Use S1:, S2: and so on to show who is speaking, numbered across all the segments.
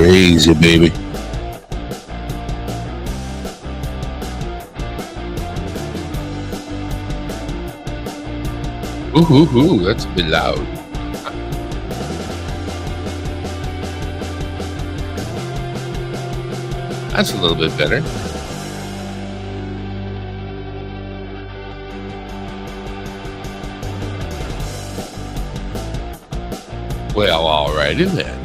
S1: crazy, baby. Ooh, that's a bit loud. That's a little bit better. Well, alrighty then.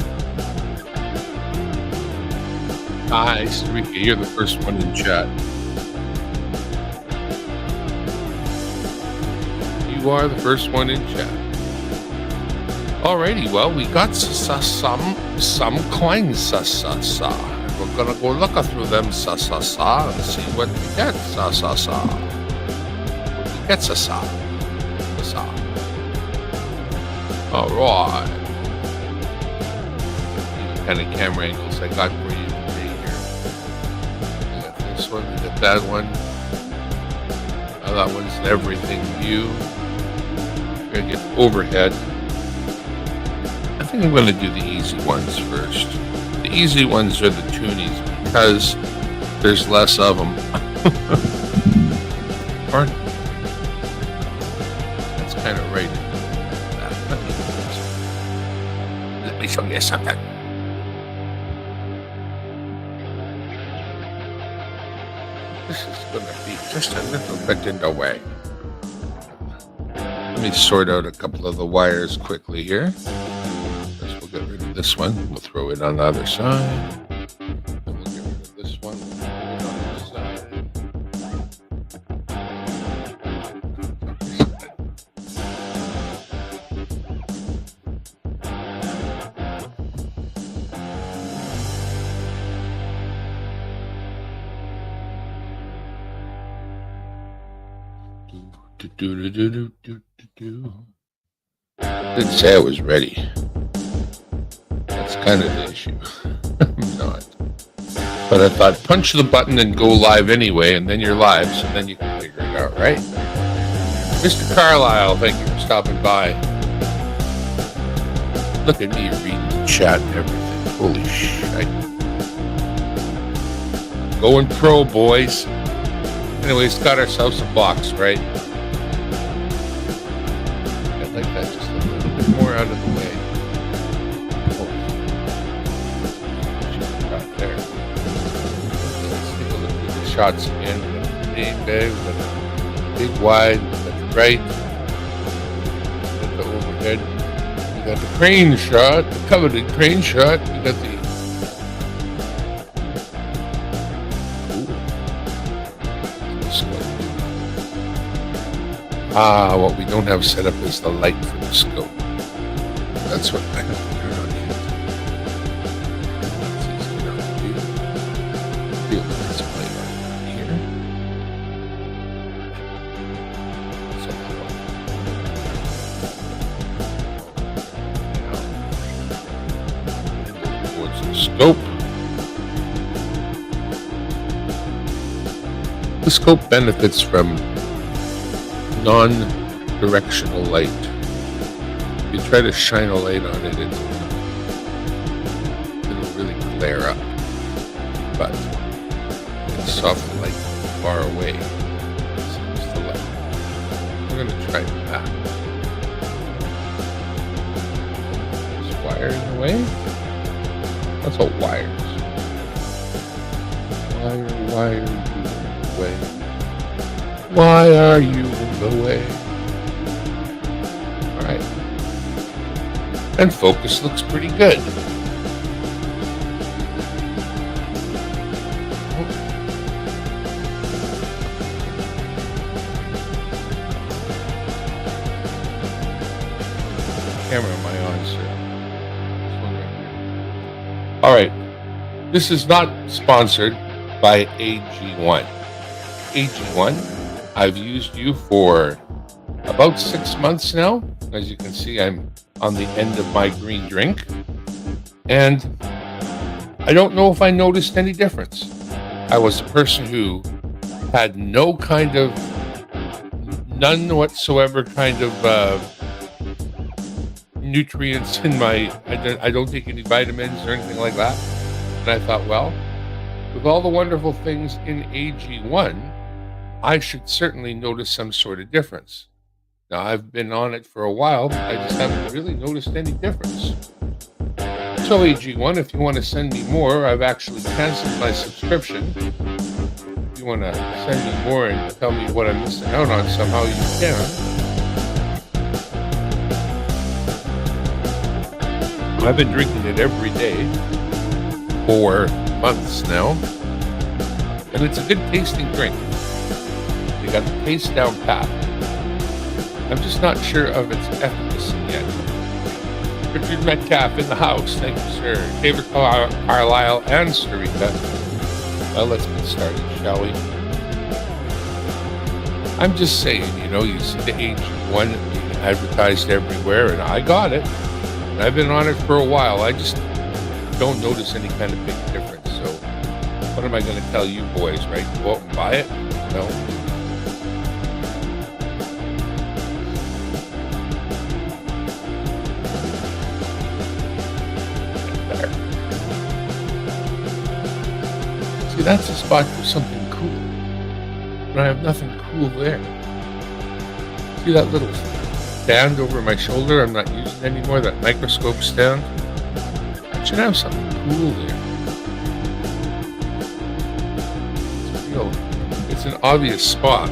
S1: Hi, Sarika, you're the first one in chat. You are the first one in chat. Alrighty, well, we got some coins, We're gonna go look through them, and see what we get, What we get, Alright. What kind of camera angles I got for you today here? We got this one, we got that one. Oh, that one's an everything view. We're gonna get overhead. I think I'm gonna do the easy ones first. The easy ones are the toonies because there's less of them. Pardon? That's kind of right. Let me show you something. This is gonna be just a little bit in the way. Let me sort out a couple of the wires quickly here. First, we'll get rid of this one. We'll throw it on the other side. Then we'll get rid of this one. Throw it on this side. Didn't say I was ready. That's kind of the issue. I'm not. But I thought punch the button and go live anyway, and then you're live, so then you can figure it out, right? Mr. Carlisle, thank you for stopping by. Look at me reading the chat and everything. Holy shit. Going pro, boys. Anyways, got ourselves a box, right? I like that just a little bit more out of the way. Oh. Right there. Let's take a look at the shots again. We got the big bag, we got the big wide, we got the right, we got the overhead, we got the crane shot, the coveted crane shot, we got the what we don't have set up is the light for the scope. That's what I have to turn on here. That's easy enough to do. Feel the display right here. So towards the scope. The scope benefits from non-directional light. If you try to shine a light on it, it'll really glare up. But it's soft light far away. Seems the light. We're going to try that. There's wire in the way. That's all wires. Wire you in the way. Why are you in the way? Alright. And focus looks pretty good. Camera am I on, sir? This one right here. Alright. This is not sponsored by AG1. AG1. I've used you for about 6 months now. As you can see, I'm on the end of my green drink. And I don't know if I noticed any difference. I was a person who had none whatsoever kind of nutrients in my, I don't take any vitamins or anything like that. And I thought, well, with all the wonderful things in AG1, I should certainly notice some sort of difference. Now, I've been on it for a while, but I just haven't really noticed any difference. So, AG1, if you want to send me more, I've actually canceled my subscription. If you want to send me more and tell me what I'm missing out on somehow, you can. I've been drinking it every day for months now, and it's a good tasting drink. They got the taste down pat. I'm just not sure of its efficacy yet. Richard Metcalf in the house. Thank you, sir. David Carlisle and Sarita. Well, let's get started, shall we? I'm just saying, you see the AG1 being advertised everywhere, and I got it. And I've been on it for a while. I just don't notice any kind of big difference. So what am I going to tell you boys, right? Go out and buy it? No. See, that's a spot for something cool. And I have nothing cool there. See that little stand over my shoulder I'm not using anymore, that microscope stand? I should have something cool there. It's an obvious spot.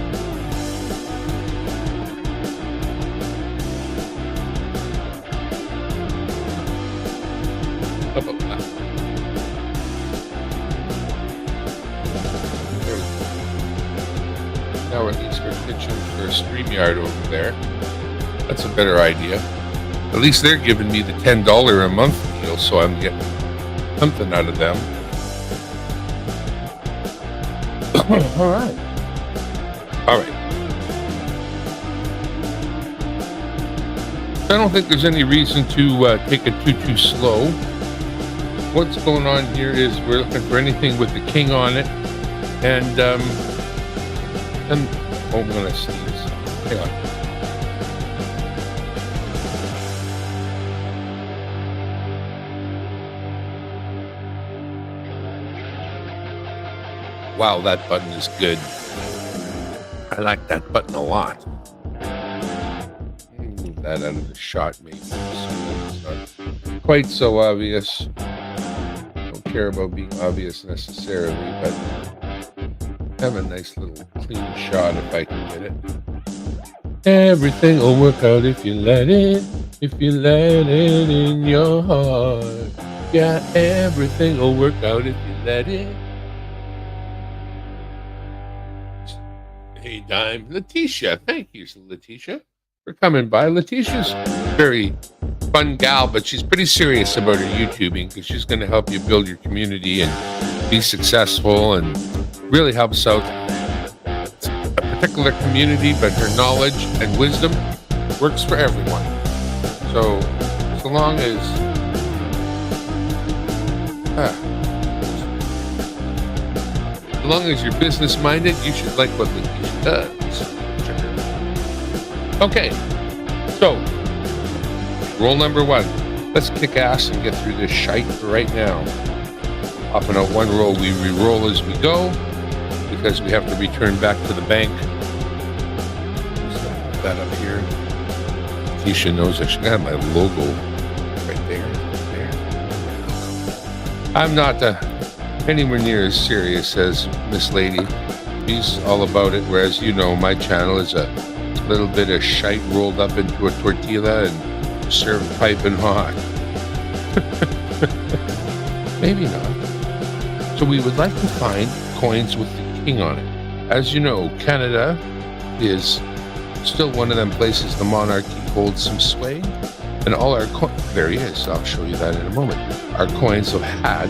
S1: How about that? There we go. Now we're at least we're pitching for a StreamYard over there. That's a better idea. At least they're giving me the $10 a month deal, so I'm getting something out of them. All right. I don't think there's any reason to take it too slow. What's going on here is we're looking for anything with the king on it, and I'm gonna sneeze. Hang on. Wow, that button is good. I like that button a lot. That out of the shot, maybe. It's not quite so obvious. Don't care about being obvious necessarily, but have a nice little clean shot if I can get it. Everything will work out if you let it. If you let it in your heart. Yeah, everything will work out if you let it. Hey, Dime. Letitia. Thank you, Letitia, for coming by. Letitia's a very fun gal, but she's pretty serious about her YouTubing because she's going to help you build your community and be successful and really helps out a particular community, but her knowledge and wisdom works for everyone. So long as you're business-minded, you should like what Letitia does. Okay, so rule number 1. Let's kick ass and get through this shite right now. Popping out one roll, we re-roll as we go because we have to return back to the bank. Just gonna put that up here. Letitia knows I should have my logo right there. I'm not anywhere near as serious as Miss Lady. She's all about it, whereas my channel is a little bit of shite rolled up into a tortilla and served piping hot. Maybe not. So we would like to find coins with the king on it. As you know, Canada is still one of them places the monarchy holds some sway, and all our there he is. I'll show you that in a moment. Our coins have had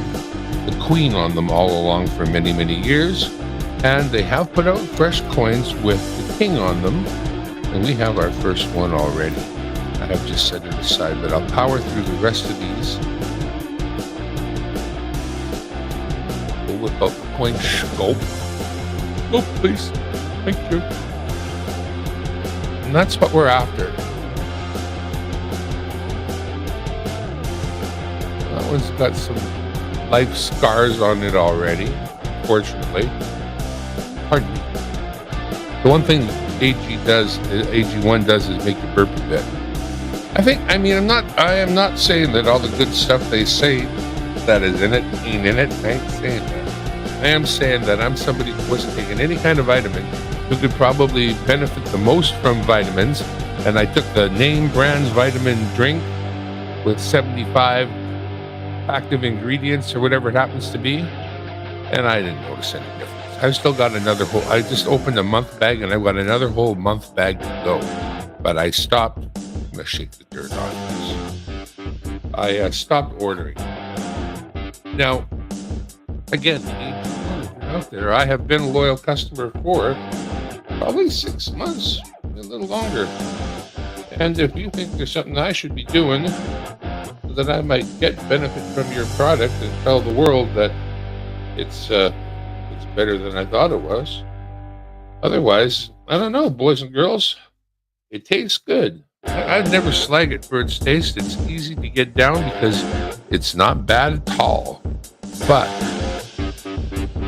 S1: the queen on them all along for many, many years, and they have put out fresh coins with the king on them, and we have our first one already. I have just set it aside, but I'll power through the rest of these. We'll whip out the coin scope. Oh, please. Thank you. And that's what we're after. That one's got some life scars on it already, fortunately. Pardon me. The one thing AG1 does is make you burp a bit. I am not saying that all the good stuff they say that is in it ain't in it. I ain't saying that. I am saying that I'm somebody who wasn't taking any kind of vitamin who could probably benefit the most from vitamins. And I took the name brands vitamin drink with 75 active ingredients or whatever it happens to be. And I didn't notice any difference. I've still got I just opened a month bag and I've got another whole month bag to go. But I stopped. I'm going to shake the dirt on this. I stopped ordering. Now, again, out there, I have been a loyal customer for probably 6 months, a little longer. And if you think there's something I should be doing so that I might get benefit from your product and tell the world that it's better than I thought it was. Otherwise, I don't know, boys and girls, it tastes good. I'd never slag it for its taste. It's easy to get down because it's not bad at all. But,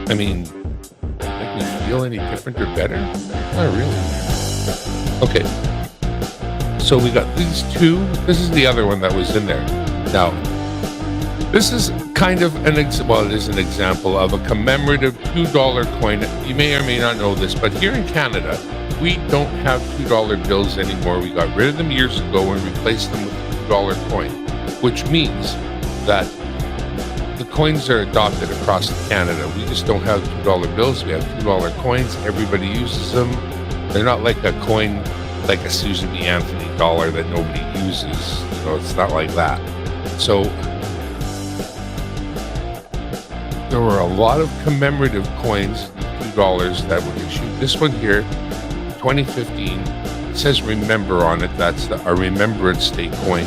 S1: I mean, make me feel any different or better? Not really. Okay. So we got these two. This is the other one that was in there. Now, this is kind of it is an example of a commemorative $2 coin. You may or may not know this, but here in Canada, we don't have $2 bills anymore. We got rid of them years ago and replaced them with a $2 coin, which means that the coins are adopted across Canada. We just don't have $2 bills. We have $2 coins. Everybody uses them. They're not like a coin, like a Susan B. Anthony dollar that nobody uses. You know, it's not like that. So there were a lot of commemorative coins, $2 that were issued. This one here, 2015, it says remember on it. That's a Remembrance Day coin.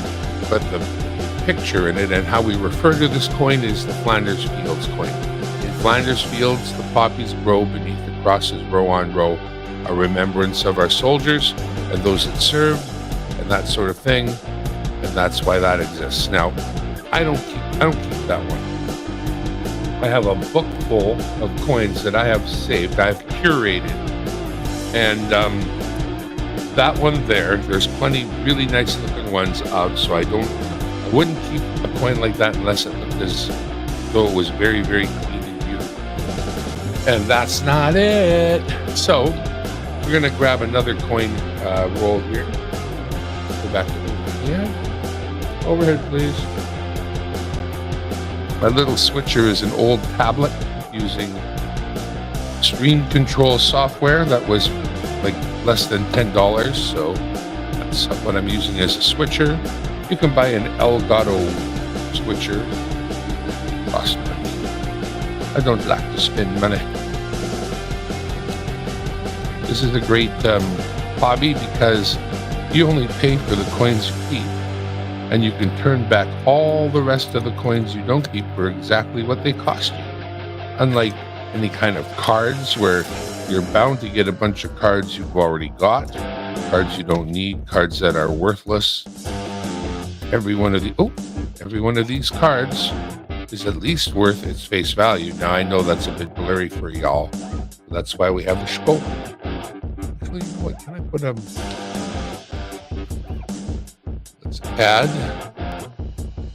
S1: But the picture in it and how we refer to this coin is the Flanders Fields coin. In Flanders Fields, the poppies grow beneath the crosses row on row, a remembrance of our soldiers and those that served and that sort of thing. And that's why that exists. Now, I don't keep that one. I have a book full of coins that I have saved, I've curated. And that one there's plenty really nice looking ones out, so I wouldn't keep a coin like that unless it looked as though it was very, very clean and beautiful. And that's not it. So we're going to grab another coin roll here. Go back to overhead, please. My little switcher is an old tablet using stream control software that was like less than $10, so that's what I'm using as a switcher. You can buy an Elgato switcher. Cost money. I don't like to spend money. This is a great hobby because you only pay for the coins you keep, and you can turn back all the rest of the coins you don't keep for exactly what they cost you. Unlike any kind of cards where you're bound to get a bunch of cards you've already got, cards you don't need, cards that are worthless. Every one of these cards is at least worth its face value. Now I know that's a bit blurry for y'all. That's why we have the scope. Actually, you know what? Can I put let's add.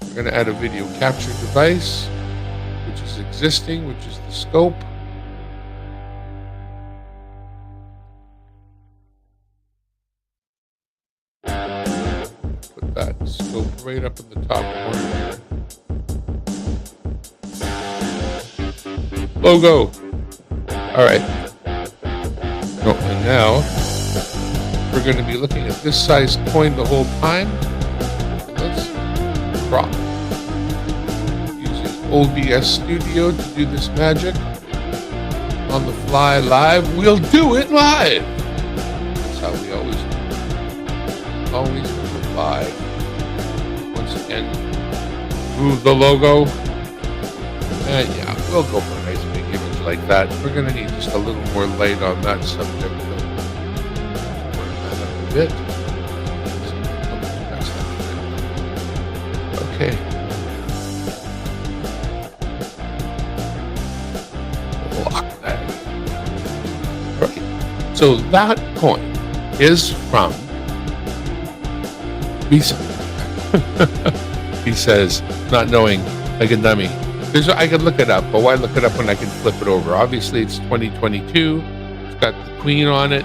S1: We're going to add a video capture device, which is existing, which is the scope. Put that scope right up in the top corner here. Logo. All right. Oh, and now we're going to be looking at this size coin the whole time. Let's crop. Using OBS Studio to do this magic on the fly live. We'll do it live. That's how we always do it. Always do it live. Once again, move the logo. And yeah, we'll go for a nice big image like that. We're going to need just a little more light on that subject. Turn that up a bit. Okay. Block that. Right. So that coin is from Visa. He says, not knowing, like a dummy. I can look it up, but why look it up when I can flip it over? Obviously, it's 2022. It's got the Queen on it.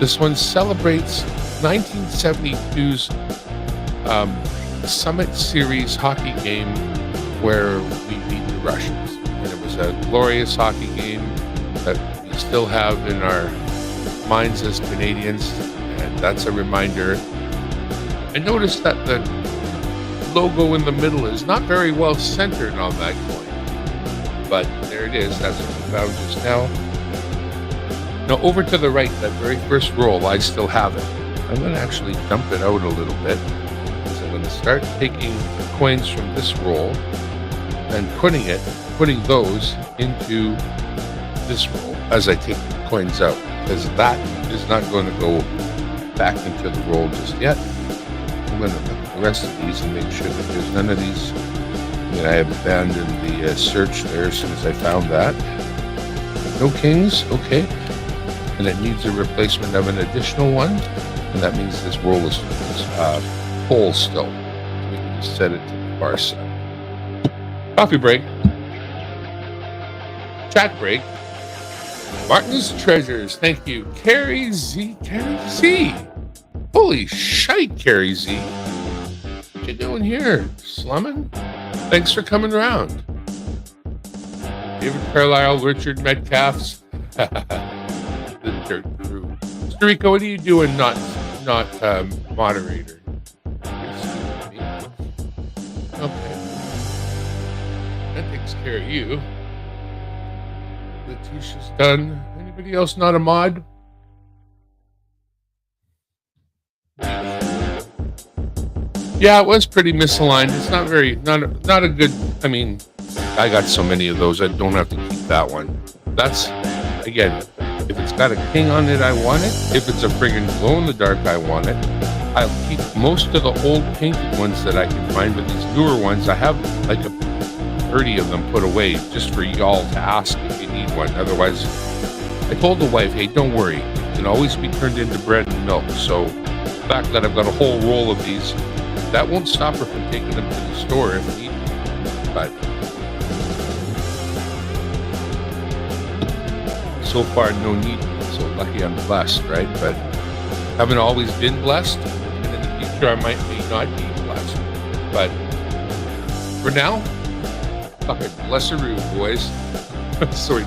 S1: This one celebrates 1972's Summit Series hockey game where we beat the Russians. And it was a glorious hockey game that we still have in our minds as Canadians, and that's a reminder. I noticed that the logo in the middle is not very well centered on that coin, but there it is. That's what we found just now. Now over to the right, that very first roll, I still have it. I'm going to actually dump it out a little bit. So I'm going to start taking coins from this roll and putting those into this roll as I take the coins out, because that is not going to go back into the roll just yet. I'm going to look at the rest of these and make sure that there's none of these. I have abandoned the search there as soon as I found that. No kings, okay. And it needs a replacement of an additional one, and that means this roll is full still. So we can just set it to the far side. Coffee break. Chat break. Martin's Treasures, thank you. Carrie Z. Holy shite, Carrie Z. What you doing here, slumming? Thanks for coming around. David Carlisle, Richard Metcalf's. The Dirt Crew. Costa Rica, what are you doing? Not moderator. Okay. That takes care of you. Letitia's done. Anybody else not a mod? Yeah, it was pretty misaligned. It's not a good. I mean, I got so many of those. I don't have to keep that one. That's, again, if it's got a king on it, I want it. If it's a friggin' glow in the dark, I want it. I'll keep most of the old painted ones that I can find, but these newer ones, I have like 30 of them put away just for y'all to ask if you need one. Otherwise, I told the wife, hey, don't worry. It can always be turned into bread and milk. So the fact that I've got a whole roll of these, that won't stop her from taking them to the store if need be. But so far, no need. So lucky I'm blessed, right? But haven't always been blessed, and in the future I may not be blessed. But for now, fucking blesseroo, boys. Sorry,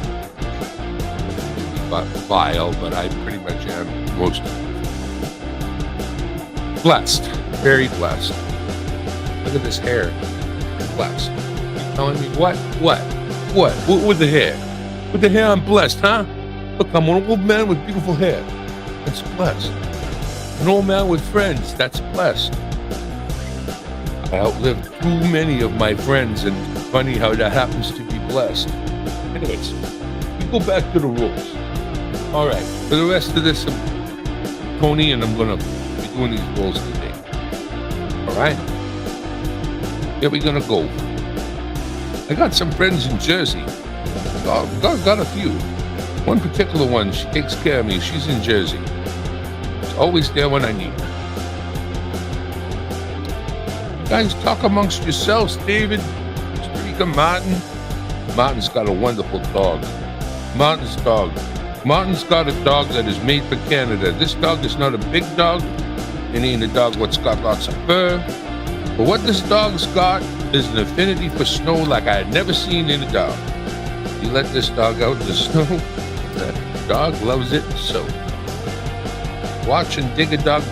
S1: vile, but I pretty much am most blessed, very blessed. Look at this hair, blessed. You telling me what with the hair? With the hair, I'm blessed, huh? Look, I'm an old man with beautiful hair. That's blessed. An old man with friends. That's blessed. I outlived too many of my friends, and funny how that happens to be blessed. Anyways, we go back to the rules. All right, for the rest of this, I'm Tony, and I'm going to be doing these rolls today. All right? Here we're going to go. I got some friends in Jersey. Got a few. One particular one, she takes care of me. She's in Jersey. She's always there when I need her. You guys talk amongst yourselves, David, Costa Rica, Martin. Martin's got a wonderful dog. Martin's got a dog that is made for Canada. This dog is not a big dog. It ain't a dog what's got lots of fur. But what this dog's got is an affinity for snow like I had never seen in a dog. You let this dog out in the snow, that dog loves it so. Watch and dig a dog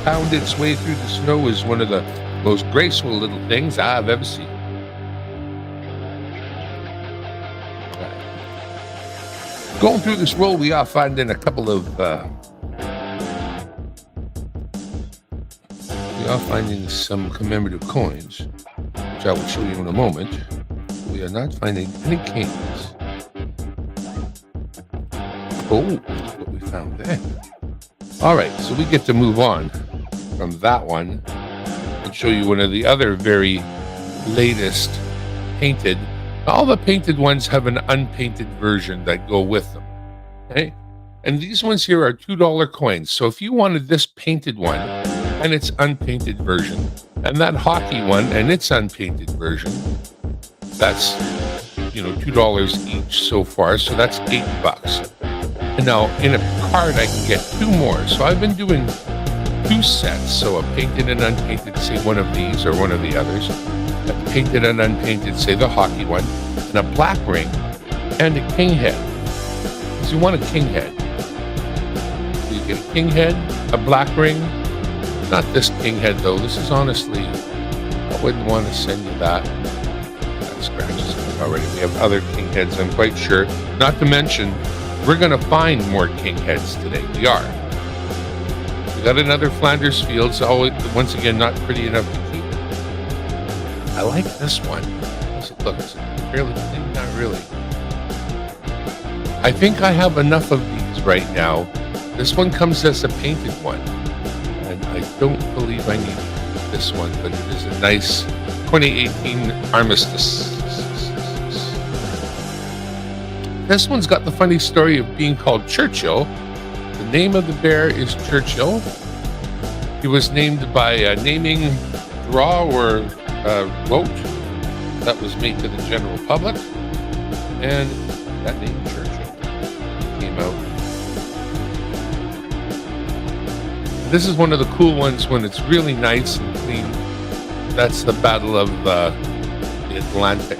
S1: pound its way through the snow is one of the most graceful little things I've ever seen. Right. Going through this roll, we are finding a couple of some commemorative coins, which I will show you in a moment. We are not finding any kings. Oh, what we found there. All right, so we get to move on from that one and show you one of the other very latest painted All the painted ones have an unpainted version that go with them. Okay. And these ones here are $2 coins. So if you wanted this painted one and its unpainted version, and that hockey one and its unpainted version, that's $2 each so far. So that's $8. And now in a card I can get two more. So I've been doing two sets. So a painted and unpainted, say one of these or one of the others. A painted and unpainted, say the hockey one, and a black ring and a king head. So you want a king head. So you get a king head, a black ring. Not this king head though. This is honestly, I wouldn't want to send you that. That scratches already. We have other king heads, I'm quite sure. Not to mention, we're going to find more king heads today. We are. We got another Flanders Fields. Once again, not pretty enough to keep. I like this one. How's it look? Is it fairly clean? Not really. I think I have enough of these right now. This one comes as a painted one. And I don't believe I need this one, but it is a nice 2018 Armistice. This one's got the funny story of being called Churchill. The name of the bear is Churchill. He was named by a naming draw or vote that was made to the general public. And that name Churchill came out. This is one of the cool ones when it's really nice and clean. That's the Battle of the Atlantic.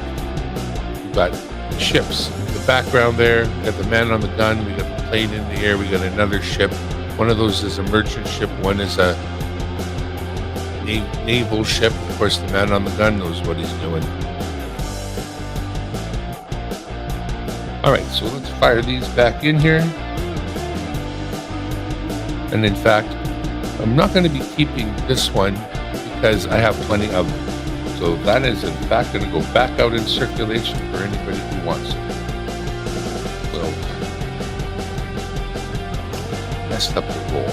S1: We've got ships. Background there, we got the man on the gun, we got the plane in the air, we got another ship. One of those is a merchant ship, one is a naval ship. Of course, the man on the gun knows what he's doing. All right, so let's fire these back in here. And in fact, I'm not going to be keeping this one because I have plenty of them. So that is in fact going to go back out in circulation for anybody who wants it. Messed up the roll.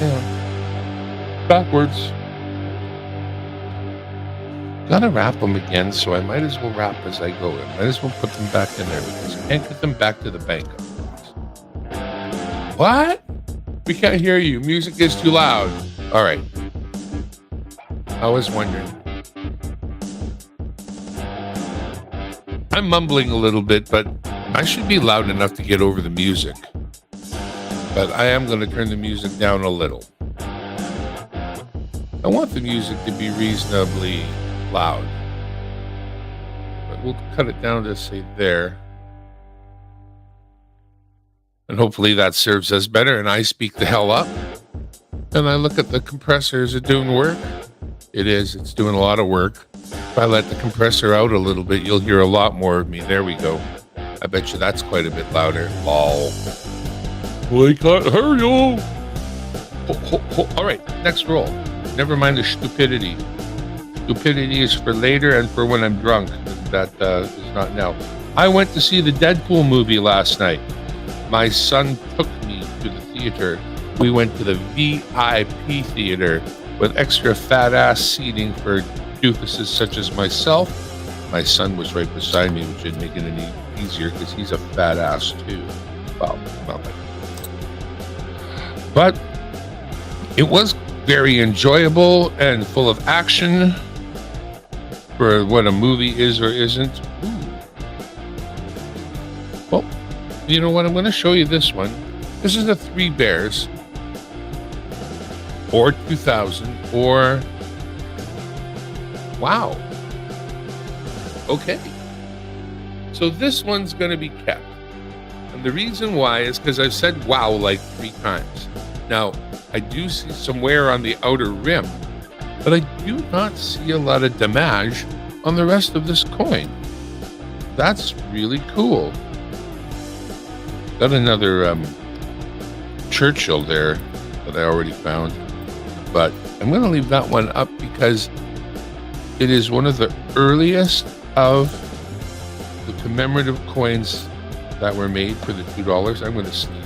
S1: Yeah. Backwards. Gotta wrap them again, so I might as well wrap as I go. I might as well put them back in there because I can't get them back to the bank. What? We can't hear you. Music is too loud. All right. I was wondering. I'm mumbling a little bit, but I should be loud enough to get over the music. But I am going to turn the music down a little. I want the music to be reasonably loud. But we'll cut it down to, say, there. And hopefully that serves us better and I speak the hell up. And I look at the compressor. Is it doing work? It is. It's doing a lot of work. If I let the compressor out a little bit, you'll hear a lot more of me. There we go. I bet you that's quite a bit louder. Lol. We can't hear you. All right, next roll. Never mind the stupidity. Stupidity is for later and for when I'm drunk. That is not now. I went to see the Deadpool movie last night. My son took me to the theater. We went to the VIP theater with extra fat-ass seating for doofuses such as myself. My son was right beside me, which didn't make it any easier because he's a fat ass too. Well, not like. But it was very enjoyable and full of action for what a movie is or isn't. Ooh. Well, you know what? I'm going to show you this one. This is the Three Bears, or 2000, or wow. Okay. So this one's going to be kept. And the reason why is because I've said wow like 3 times. Now, I do see some wear on the outer rim, but I do not see a lot of damage on the rest of this coin. That's really cool. Got another Churchill there that I already found, but I'm going to leave that one up because it is one of the earliest of the commemorative coins that were made for the $2. I'm going to sneeze.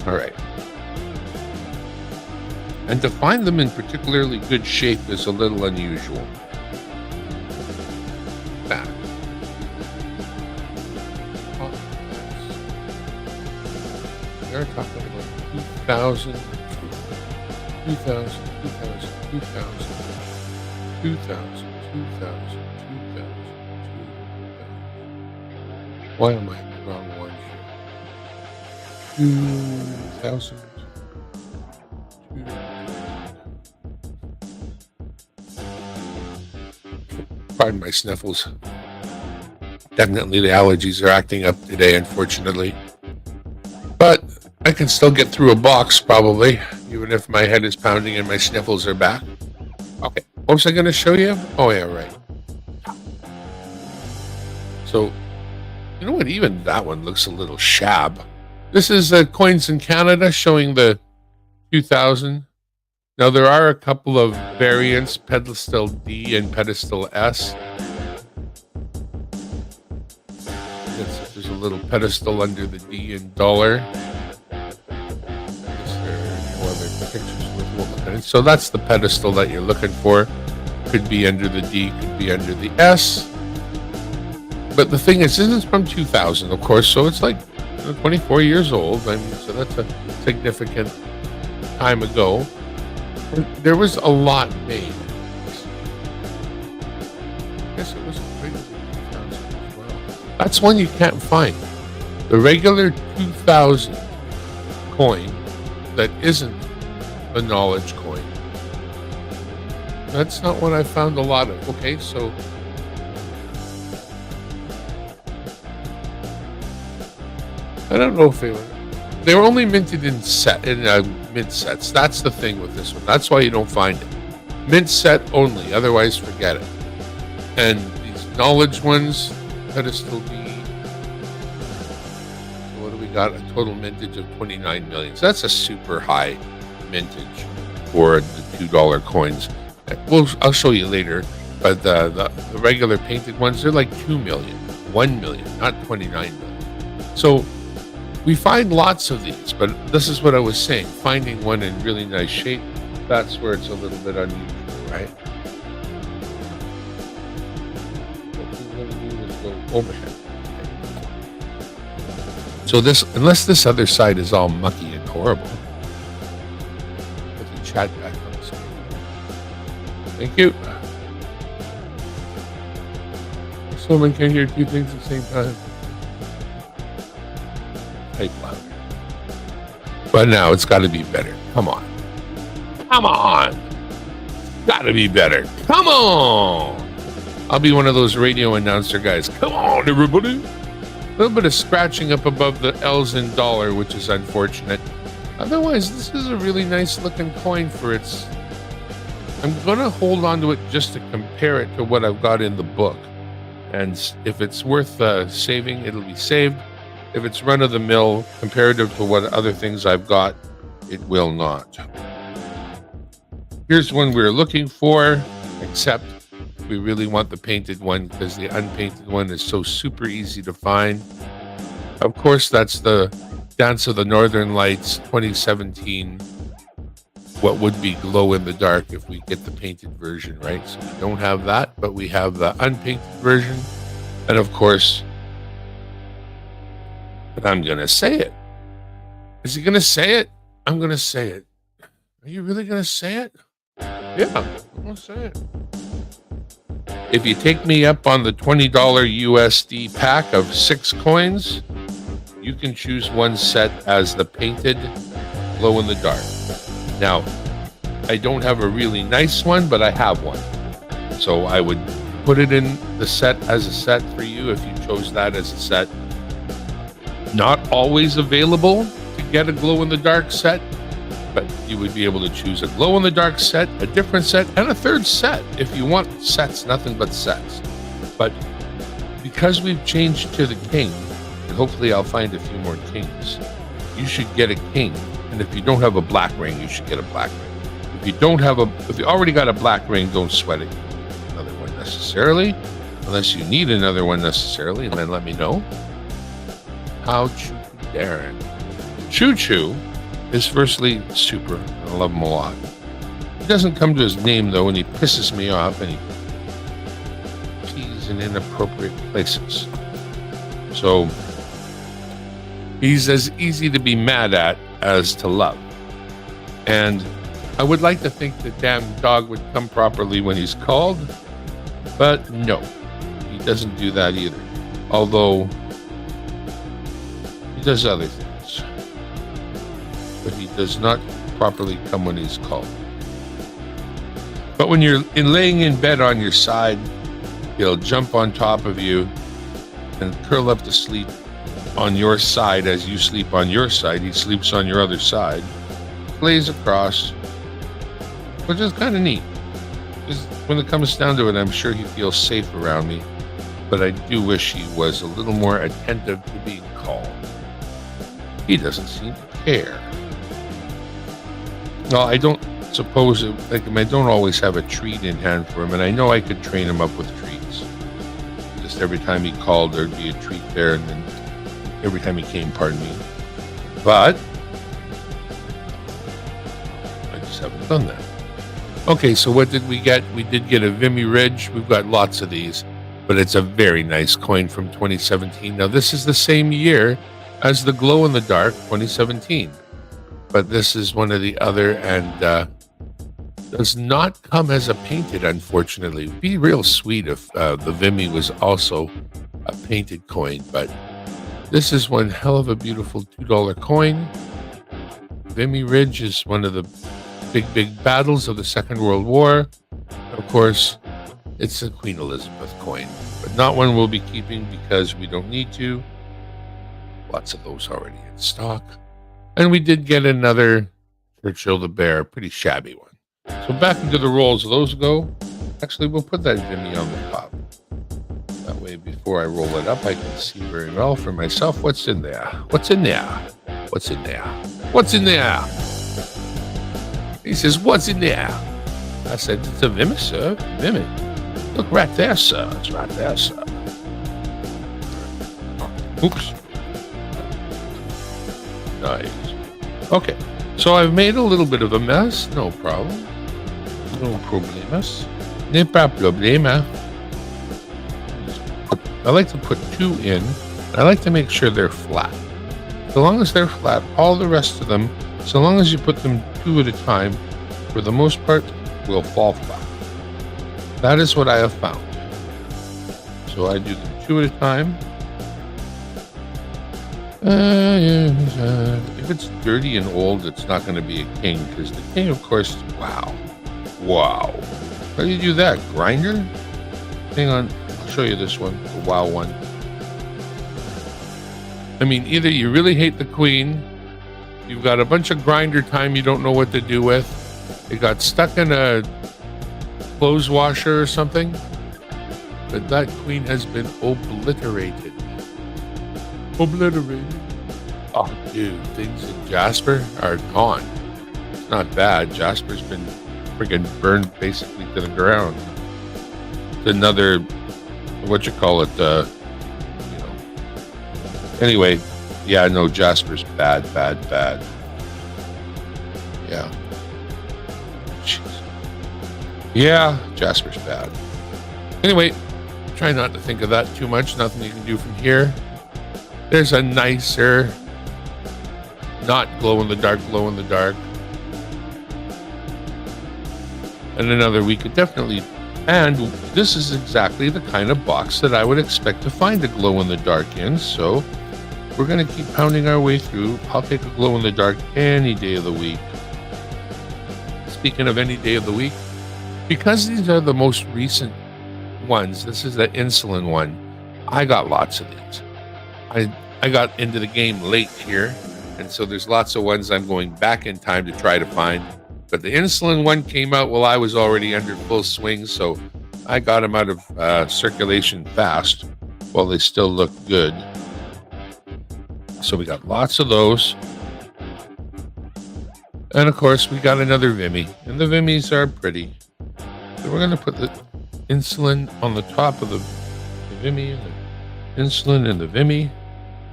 S1: All right. And to find them in particularly good shape is a little unusual. Back. They're talking about 2000, 2000, 2000, 2000, 2000, 2000. Why am I in the wrong one here? 2000. Pardon my sniffles. Definitely the allergies are acting up today, unfortunately. But I can still get through a box, probably, even if my head is pounding and my sniffles are back. Okay, what was I going to show you? Oh, yeah, right. So, you know what? Even that one looks a little shab. This is coins in Canada showing the 2000. Now, there are a couple of variants, pedestal D and pedestal S. There's a little pedestal under the D in dollar. So that's the pedestal that you're looking for. Could be under the D, could be under the S. But the thing is, this is from 2000, of course, so it's like 24 years old. I mean, so that's a significant time ago. And there was a lot made. I guess it was pretty 2000 as well. That's one you can't find. The regular 2000 coin that isn't a knowledge coin. That's not what I found a lot of. Okay, so I don't know if they were only minted in mint sets. That's the thing with this one. That's why you don't find it. Mint set only. Otherwise, forget it. And these knowledge ones, pedestal D. So what do we got? A total mintage of 29 million. So that's a super high mintage for the $2 coins. I'll show you later. But the regular painted ones, they're like 2 million, 1 million, not 29 million. So we find lots of these, but this is what I was saying. Finding one in really nice shape, that's where it's a little bit unusual, right? What we're going to do is go overhead. So this, unless this other side is all mucky and horrible, put the chat back on the screen. Thank you. Someone can hear two things at the same time. Type louder. But now it's got to be better. Come on. Come on. Got to be better. Come on. I'll be one of those radio announcer guys. Come on, everybody. A little bit of scratching up above the L's in dollar, which is unfortunate. Otherwise, this is a really nice looking coin for its... I'm going to hold on to it just to compare it to what I've got in the book. And if it's worth saving, it'll be saved. If it's run-of-the-mill, comparative to what other things I've got, it will not. Here's one we're looking for, except we really want the painted one because the unpainted one is so super easy to find. Of course, that's the Dance of the Northern Lights 2017, what would be glow-in-the-dark if we get the painted version, right? So we don't have that, but we have the unpainted version. And of course... But I'm going to say it. Is he going to say it? I'm going to say it. Are you really going to say it? Yeah, I'm going to say it. If you take me up on the $20 USD pack of 6 coins, you can choose one set as the painted glow-in-the-dark. Now, I don't have a really nice one, but I have one. So I would put it in the set as a set for you if you chose that as a set. Not always available to get a glow-in-the-dark set, but you would be able to choose a glow-in-the-dark set, a different set, and a third set if you want sets, nothing but sets. But because we've changed to the king, and hopefully I'll find a few more kings, you should get a king. And if you don't have a black ring, you should get a black ring. If you already got a black ring, don't sweat it. Another one necessarily, unless you need another one necessarily, and then let me know. How Choo Darren. Choo Choo is firstly super. I love him a lot. He doesn't come to his name, though, and he pisses me off, and he pees in inappropriate places. So he's as easy to be mad at as to love. And I would like to think the damn dog would come properly when he's called, but no, he doesn't do that either. Although he does other things, but he does not properly come when he's called. But when you're laying in bed on your side, he'll jump on top of you and curl up to sleep on your side as you sleep on your side. He sleeps on your other side, lays across, which is kind of neat. Because when it comes down to it, I'm sure he feels safe around me, but I do wish he was a little more attentive to being called. He doesn't seem to care. Well, I don't suppose, I don't always have a treat in hand for him, and I know I could train him up with treats. Just every time he called, there'd be a treat there, and then every time he came, pardon me. But I just haven't done that. Okay, so what did we get? We did get a Vimy Ridge. We've got lots of these, but it's a very nice coin from 2017. Now, this is the same year as the Glow in the Dark 2017, but this is one of the other, and does not come as a painted, unfortunately. It'd be real sweet if the Vimy was also a painted coin, but this is one hell of a beautiful $2 coin. Vimy Ridge is one of the big battles of the Second World War. Of course, it's a Queen Elizabeth coin, but not one we'll be keeping because we don't need to. Lots of those already in stock. And we did get another Churchill the Bear, pretty shabby one. So back into the rolls those go. Actually, we'll put that Vimy on the top. That way, before I roll it up, I can see very well for myself what's in there. What's in there? What's in there? What's in there? He says, what's in there? I said, it's a Vimy, sir. Vimy. Look right there, sir. It's right there, sir. Oops. Nice. Okay. So I've made a little bit of a mess. No problem. No problemas. No problema. I like to put two in. I like to make sure they're flat. So long as they're flat, all the rest of them, so long as you put them two at a time, for the most part, will fall flat. That is what I have found. So I do them two at a time. If it's dirty and old, it's not going to be a king, because the king, of course, wow. How do you do that? Grinder? Hang on, I'll show you this one, the wow one. I mean, either you really hate the queen, you've got a bunch of grinder time you don't know what to do with, it got stuck in a clothes washer or something, but that queen has been obliterated. Oh, dude, things in Jasper are gone. It's not bad. Jasper's been freaking burned basically to the ground. It's another, Anyway, yeah, no, Jasper's bad. Yeah. Jeez. Yeah, Jasper's bad. Anyway, try not to think of that too much. Nothing you can do from here. There's a nicer, not glow in the dark. And another we could definitely, and this is exactly the kind of box that I would expect to find a glow in the dark in, so we're going to keep pounding our way through. I'll take a glow in the dark any day of the week. Speaking of any day of the week, because these are the most recent ones, this is the insulin one, I got lots of these. I got into the game late here, and so there's lots of ones I'm going back in time to try to find. But the insulin one came out while I was already under full swing, so I got them out of circulation fast while they still look good. So we got lots of those. And of course, we got another Vimy, and the Vimys are pretty. So we're going to put the insulin on the top of the Vimy, and the insulin and the Vimy.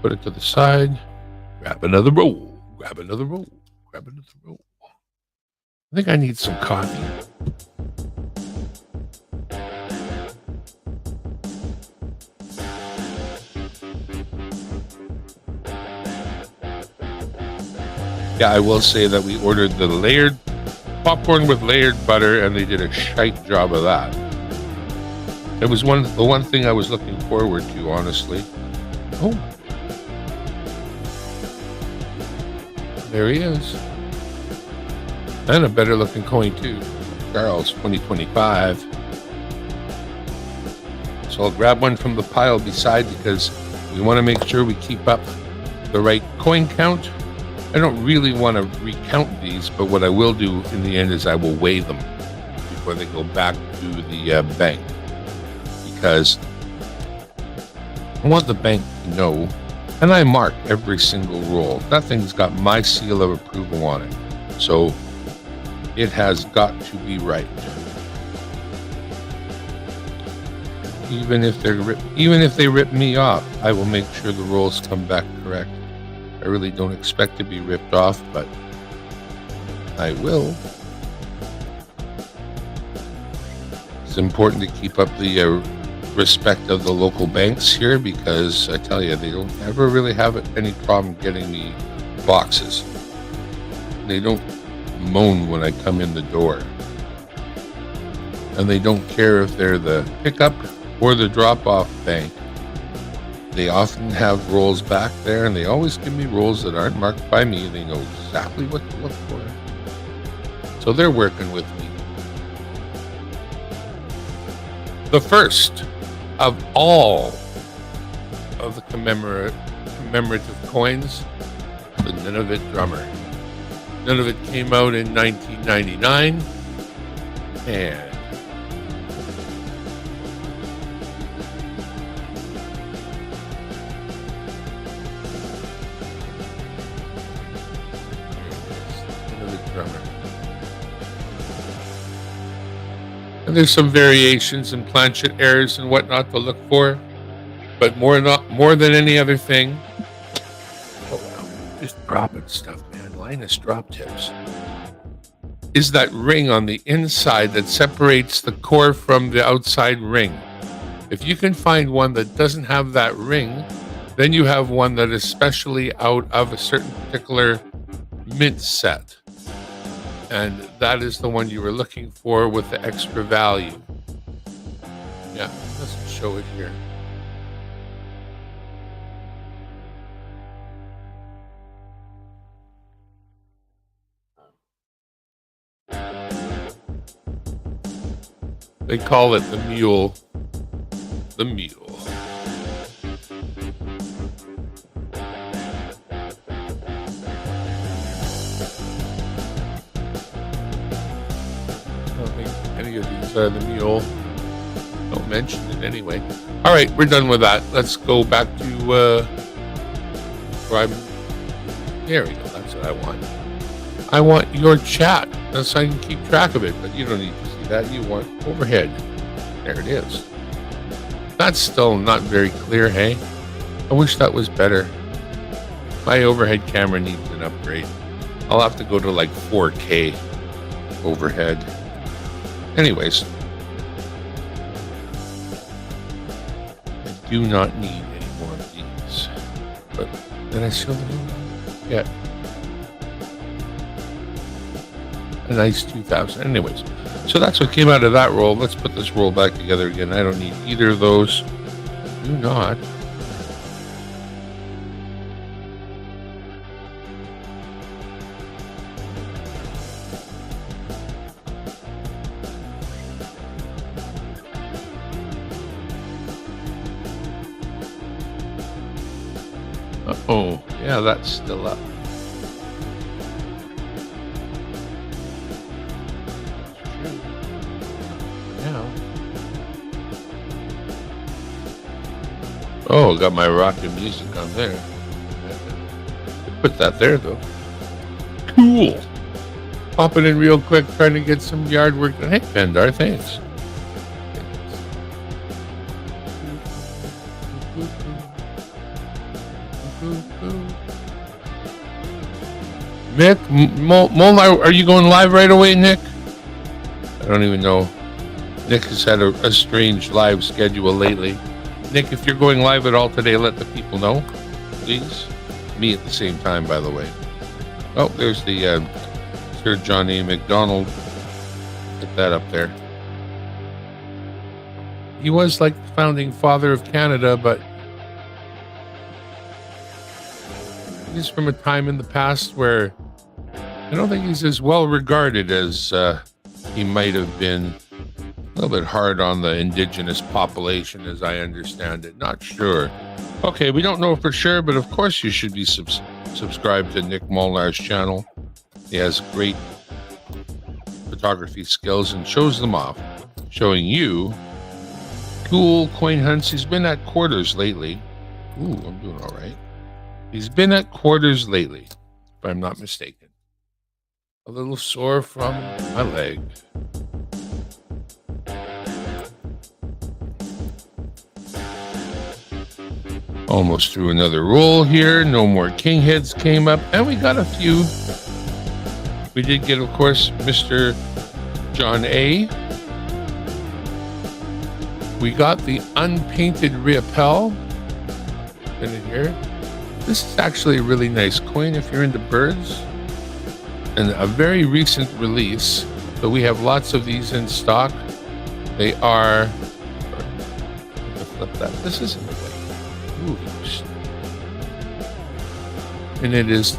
S1: Put it to the side. Grab another roll. grab another roll. I think I need some coffee. Yeah, I will say that we ordered the layered popcorn with layered butter, and they did a shite job of that. It was the one thing I was looking forward to, honestly. Oh, there he is, and a better looking coin too. Charles 2025. So I'll grab one from the pile beside because we want to make sure we keep up the right coin count. I don't really want to recount these, but what I will do in the end is I will weigh them before they go back to the bank, because I want the bank to know, and I mark every single roll. That thing's got my seal of approval on it, so it has got to be right. Even if they rip me off, I will make sure the rolls come back correct. I really don't expect to be ripped off, but I will. It's important to keep up the respect of the local banks here, because I tell you, they don't ever really have any problem getting me boxes. They don't moan when I come in the door. And they don't care if they're the pickup or the drop-off bank. They often have rolls back there, and they always give me rolls that aren't marked by me. They know exactly what to look for. So they're working with me. The first of all of the commemorative coins, the Nunavut drummer. Nunavut came out in 1999, and there's some variations and planchet errors and whatnot to look for, but more than any other thing. Oh wow, just dropping stuff, man. Linus drop tips. Is that ring on the inside that separates the core from the outside ring? If you can find one that doesn't have that ring, then you have one that is specially out of a certain particular mint set. And that is the one you were looking for with the extra value. Yeah, let's show it here. They call it the mule. The mule. The mule. Don't mention it anyway. All right, we're done with that. Let's go back to where I'm. There we go. That's what I want. I want your chat. That's so I can keep track of it. But you don't need to see that. You want overhead. There it is. That's still not very clear, hey? I wish that was better. My overhead camera needs an upgrade. I'll have to go to like 4K overhead. Anyways, I do not need any more of these. But then I still don't get a nice 2000. Anyways, so that's what came out of that roll. Let's put this roll back together again. I don't need either of those. Do not. Oh, yeah, that's still up. Yeah. Oh, got my rockin' music on there. Put that there, though. Cool. Popping in real quick, trying to get some yard work done. Hey, Pendar, thanks. Nick, Molnar, are you going live right away, Nick? I don't even know. Nick has had a strange live schedule lately. Nick, if you're going live at all today, let the people know, please. Me at the same time, by the way. Oh, there's the Sir John A. Macdonald. Get that up there. He was like the founding father of Canada, but he's from a time in the past where I don't think he's as well regarded as he might have been. A little bit hard on the indigenous population, as I understand it. Not sure. Okay, we don't know for sure, but of course you should be subscribed to Nick Molnar's channel. He has great photography skills and shows them off, showing you cool coin hunts. He's been at Quarters lately. Ooh, I'm doing all right. He's been at Quarters lately, if I'm not mistaken. A little sore from my leg. Almost through another roll here. No more king heads came up, and we got a few. We did get, of course, Mr. John A. We got the unpainted Riopelle in here. This is actually a really nice coin if you're into birds, and a very recent release. So we have lots of these in stock. They are. Flip that. This isn't the way. Ooh. And it is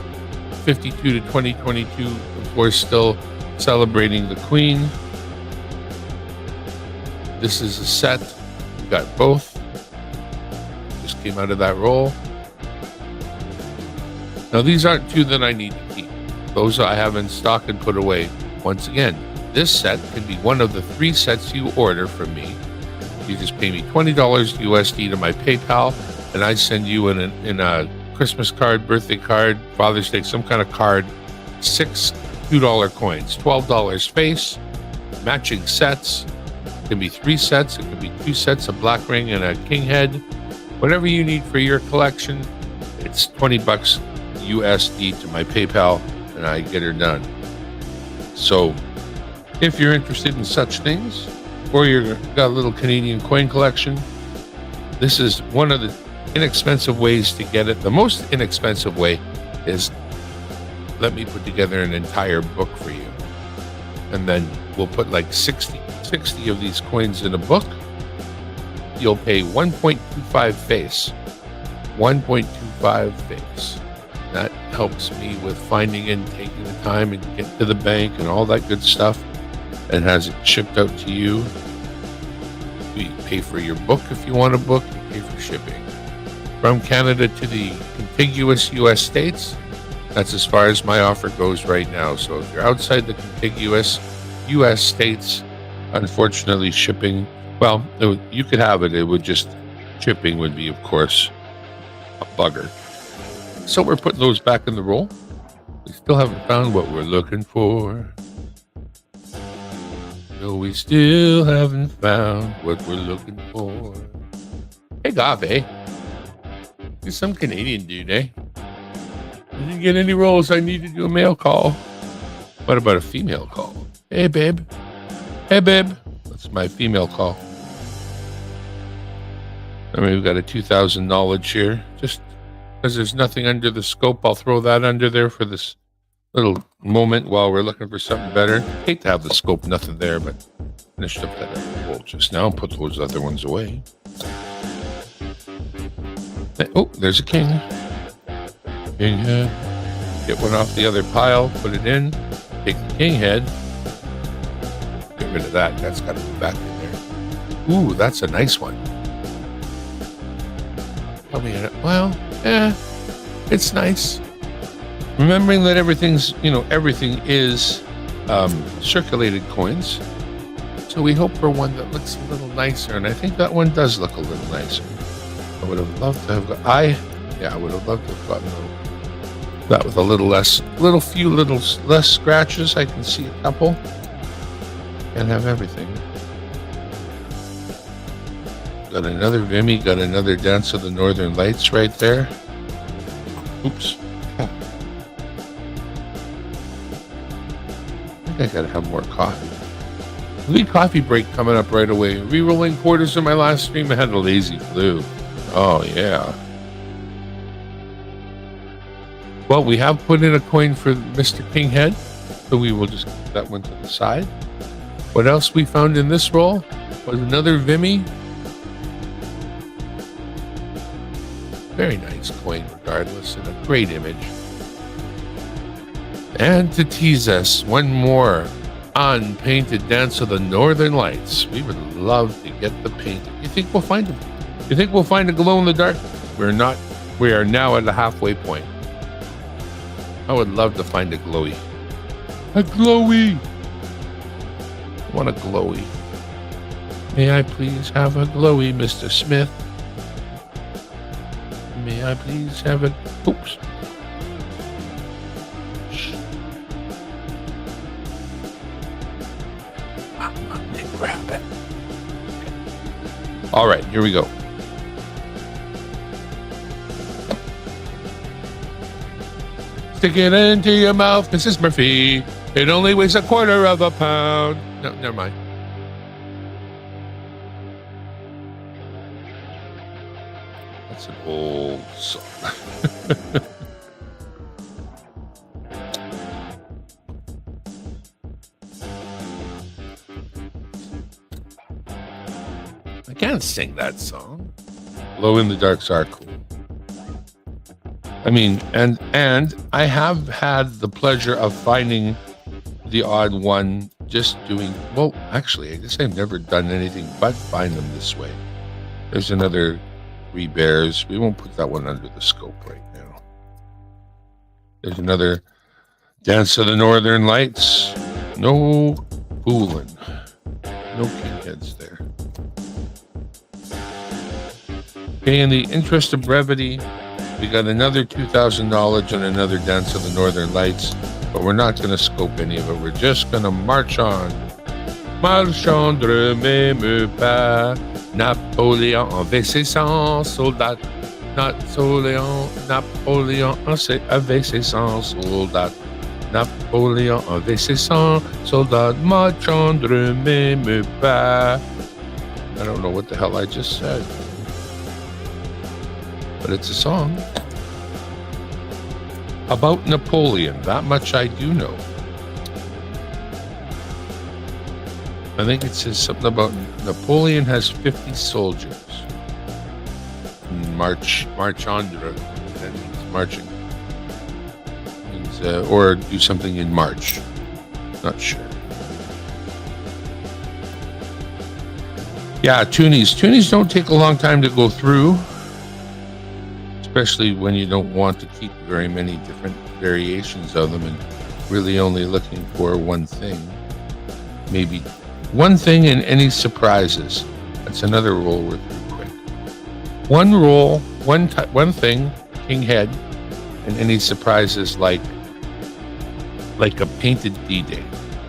S1: 52 to 2022. Of course, still celebrating the Queen. This is a set. We got both. Just came out of that roll. Now, these aren't two that I need to keep. Those I have in stock and put away. Once again, this set can be one of the 3 sets you order from me. You just pay me $20 USD to my PayPal, and I send you in a Christmas card, birthday card, Father's Day, some kind of card, 6 $2 coins, $12 face, matching sets. It can be 3 sets. It can be 2 sets, a black ring and a king head. Whatever you need for your collection, it's $20 USD to my PayPal, and I get her done. So if you're interested in such things, or you've got a little Canadian coin collection, this is one of the inexpensive ways to get it. The most inexpensive way is let me put together an entire book for you. And then we'll put like 60 of these coins in a book. You'll pay 1.25 face. 1.25 face. That helps me with finding and taking the time and get to the bank and all that good stuff, and has it shipped out to you. You pay for your book if you want a book. You pay for shipping. From Canada to the contiguous U.S. states, that's as far as my offer goes right now. So if you're outside the contiguous U.S. states, unfortunately shipping, well, you could have it. It would just, shipping would be, of course, a bugger. So we're putting those back in the roll. We still haven't found what we're looking for. No, we still haven't found what we're looking for. Hey, Gave. You're some Canadian dude, eh? Didn't get any rolls. I need to do a male call. What about a female call? Hey, babe. Hey, babe. That's my female call. I mean, we've got a 2,000 knowledge here. Just because there's nothing under the scope, I'll throw that under there for this little moment while we're looking for something better. Hate to have the scope, nothing there, but finished up that other roll just now and put those other ones away. Oh, there's a king. King head. Get one off the other pile, put it in, take the king head, get rid of that. That's got to go back in there. Ooh, that's a nice one. Tell me, well, it's nice. Remembering that everything is circulated coins. So we hope for one that looks a little nicer, and I think that one does look a little nicer. I would have loved to have got, I would have loved to have gotten that with a little less scratches. I can see a couple. Can't have everything. Got another Vimy, got another Dance of the Northern Lights right there. Oops. think I gotta have more coffee. Lead coffee break coming up right away. Re-rolling quarters in my last stream. I had a lazy flu. Oh, yeah. Well, we have put in a coin for Mr. King Head, so we will just keep that one to the side. What else we found in this roll was another Vimy. Very nice coin, regardless, and a great image. And to tease us, one more unpainted Dance of the Northern Lights. We would love to get the paint. You think we'll find them? You think we'll find a glow in the dark? We're not. We are now at the halfway point. I would love to find a glowy. A glowy! I want a glowy. May I please have a glowy, Mr. Smith? May I please have a... Oops. Grab it. All right, here we go. Stick it into your mouth, Mrs. Murphy. It only weighs a quarter of a pound. No, never mind. That's an old song. I can't sing that song. Glow in the Darks are cool. I mean, and I have had the pleasure of finding the odd one just doing, well, actually, I guess I've never done anything but find them this way. There's another Three Bears. We won't put that one under the scope right now. There's another Dance of the Northern Lights. No fooling. No king heads there. Okay, in the interest of brevity, we got another $2,000 and another Dance of the Northern Lights, but we're not going to scope any of it. We're just going to march on. Marchandre même pas, Napoléon avait ses 100 soldats. Napoléon avait ses 100 soldats. Napoléon avait ses 100 soldats. Marchandre même pas. I don't know what the hell I just said. But it's a song about Napoleon. That much I do know. I think it says something about Napoleon has 50 soldiers. March Andra. That means marching. Means, or do something in March. Not sure. Yeah, toonies. Toonies don't take a long time to go through. Especially when you don't want to keep very many different variations of them and really only looking for one thing. Maybe one thing and any surprises. That's another roll we're through quick. One roll, one thing, king head, and any surprises like a painted D-Day.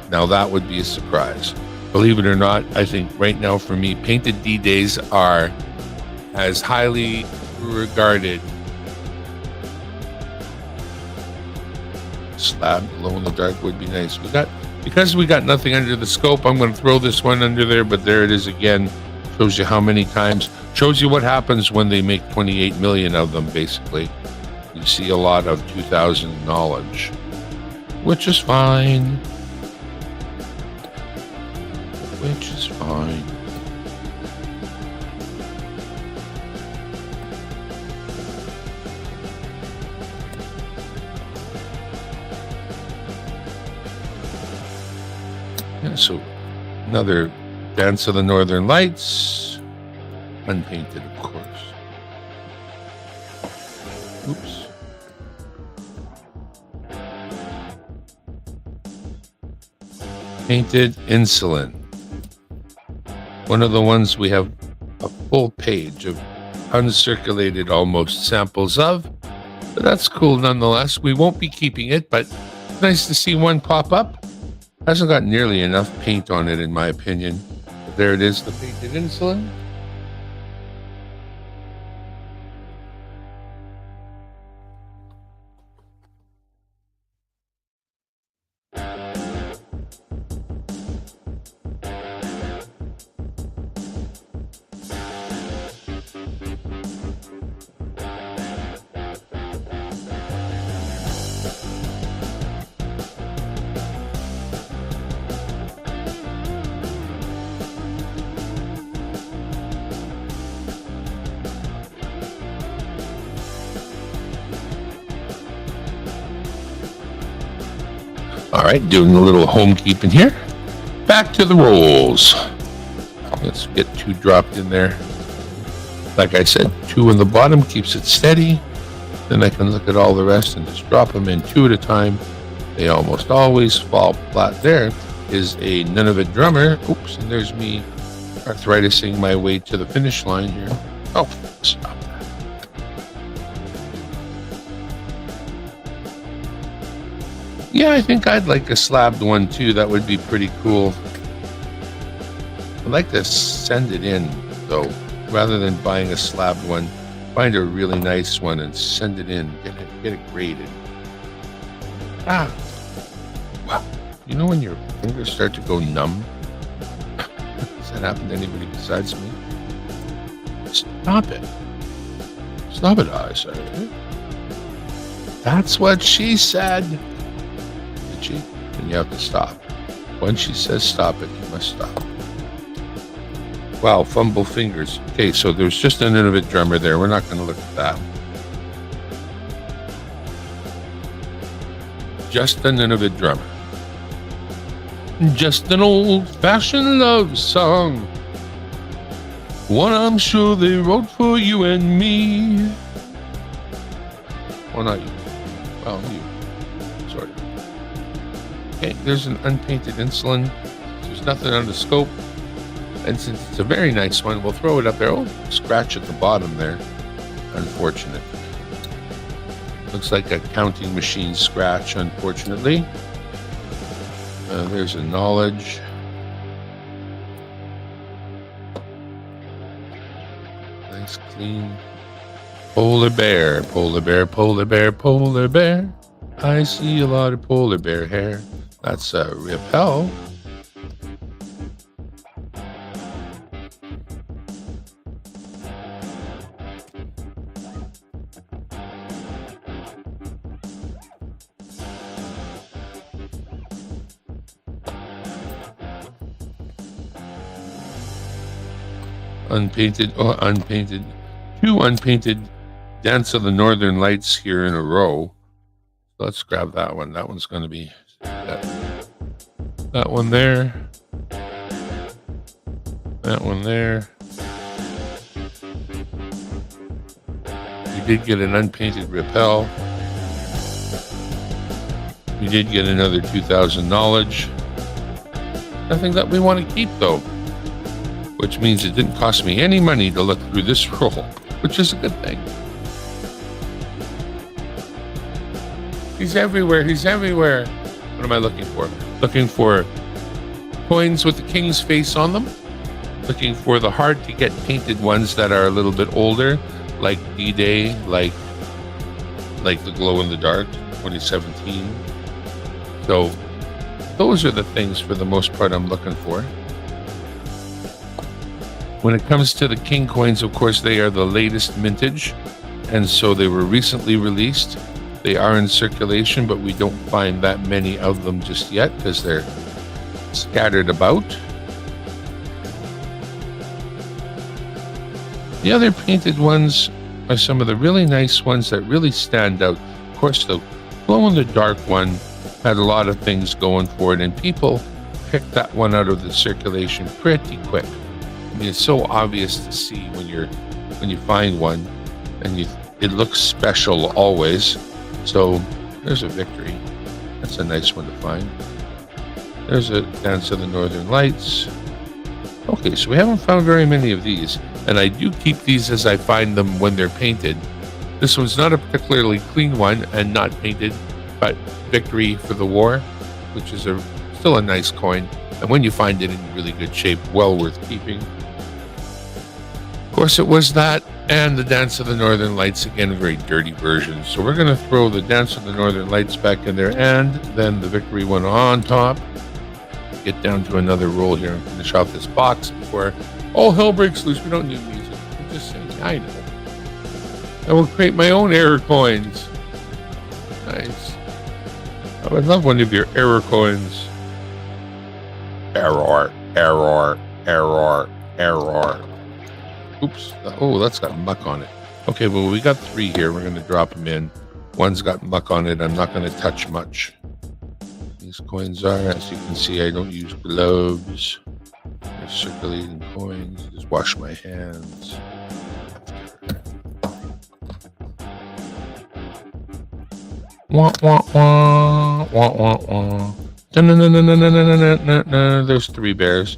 S1: Now that would be a surprise. Believe it or not, I think right now for me, painted D-Days are as highly regarded. Slab glow in the dark would be nice. Because we got nothing under the scope, I'm going to throw this one under there, but there it is again. Shows you how many times. Shows you what happens when they make 28 million of them, basically. You see a lot of 2000 knowledge, which is fine. Which is fine. So another Dance of the Northern Lights, unpainted, of course. Oops. Painted Insulin. One of the ones we have a full page of uncirculated almost samples of, but that's cool nonetheless. We won't be keeping it, but it's nice to see one pop up. Hasn't got nearly enough paint on it, in my opinion. But there it is, the painted Insulin. All right, doing a little home keeping here. Back to the rolls. Let's get 2 dropped in there. Like I said, 2 on the bottom keeps it steady. Then I can look at all the rest and just drop them in 2 at a time. They almost always fall flat. There is a Nunavut drummer. Oops, and there's me arthritising my way to the finish line here. Oh, stop. Yeah, I think I'd like a slabbed one too. That would be pretty cool. I'd like to send it in though, rather than buying a slabbed one. Find a really nice one and send it in. Get it graded. Wow. You know when your fingers start to go numb? Does that happen to anybody besides me? Stop it. Stop it, I say. That's what she said. Did she? And you have to stop. Once she says stop it, you must stop. Wow, fumble fingers. Okay, so there's just a Nunavut drummer there. We're not going to look at that. Just a Nunavut drummer. Just an old-fashioned love song. One I'm sure they wrote for you and me. Well, not you. Well, you. Sort of. Okay, there's an unpainted insulin. There's nothing on the scope. And since it's a very nice one, we'll throw it up there. Oh, scratch at the bottom there. Unfortunate. Looks like a counting machine scratch, unfortunately. There's a knowledge. Nice, clean. Polar bear, polar bear, polar bear, polar bear. I see a lot of polar bear hair. That's a repel. Unpainted, oh, unpainted. 2 unpainted Dance of the Northern Lights here in a row. Let's grab that one. That one's going to be that one there. That one there. We did get an unpainted repel. We did get another 2,000 knowledge. Nothing that we want to keep though. Which means it didn't cost me any money to look through this roll, which is a good thing. He's everywhere, he's everywhere. What am I looking for? Looking for coins with the king's face on them. Looking for the hard to get painted ones that are a little bit older, like D-Day, like the glow in the dark, 2017. So those are the things for the most part I'm looking for. When it comes to the king coins, of course, they are the latest vintage, and so they were recently released. They are in circulation, but we don't find that many of them just yet because they're scattered about. The other painted ones are some of the really nice ones that really stand out. Of course, the glow-in-the-dark one had a lot of things going for it, and people picked that one out of the circulation pretty quick. I mean, it's so obvious to see when you find one, and it looks special always. So there's a victory. That's a nice one to find. There's a Dance of the Northern Lights. Okay, so we haven't found very many of these, and I do keep these as I find them when they're painted. This one's not a particularly clean one and not painted, but victory for the war, which is still a nice coin, and when you find it in really good shape, well worth keeping. Of course, it was that and the Dance of the Northern Lights, again, a very dirty version. So we're going to throw the Dance of the Northern Lights back in there, and then the victory one on top. Get down to another roll here and finish off this box before all hell breaks loose. We don't need music. I'm just saying, I know. I will create my own error coins. Nice. I would love one of your error coins. Error, error, error, error. Oops. Oh, that's got muck on it. Okay, well, we got 3 here. We're going to drop them in. One's got muck on it. I'm not going to touch much. these coins are. As you can see, I don't use gloves. They're circulating coins. Just wash my hands. Wah, wah, wah, wah, wah, wah. There's 3 bears.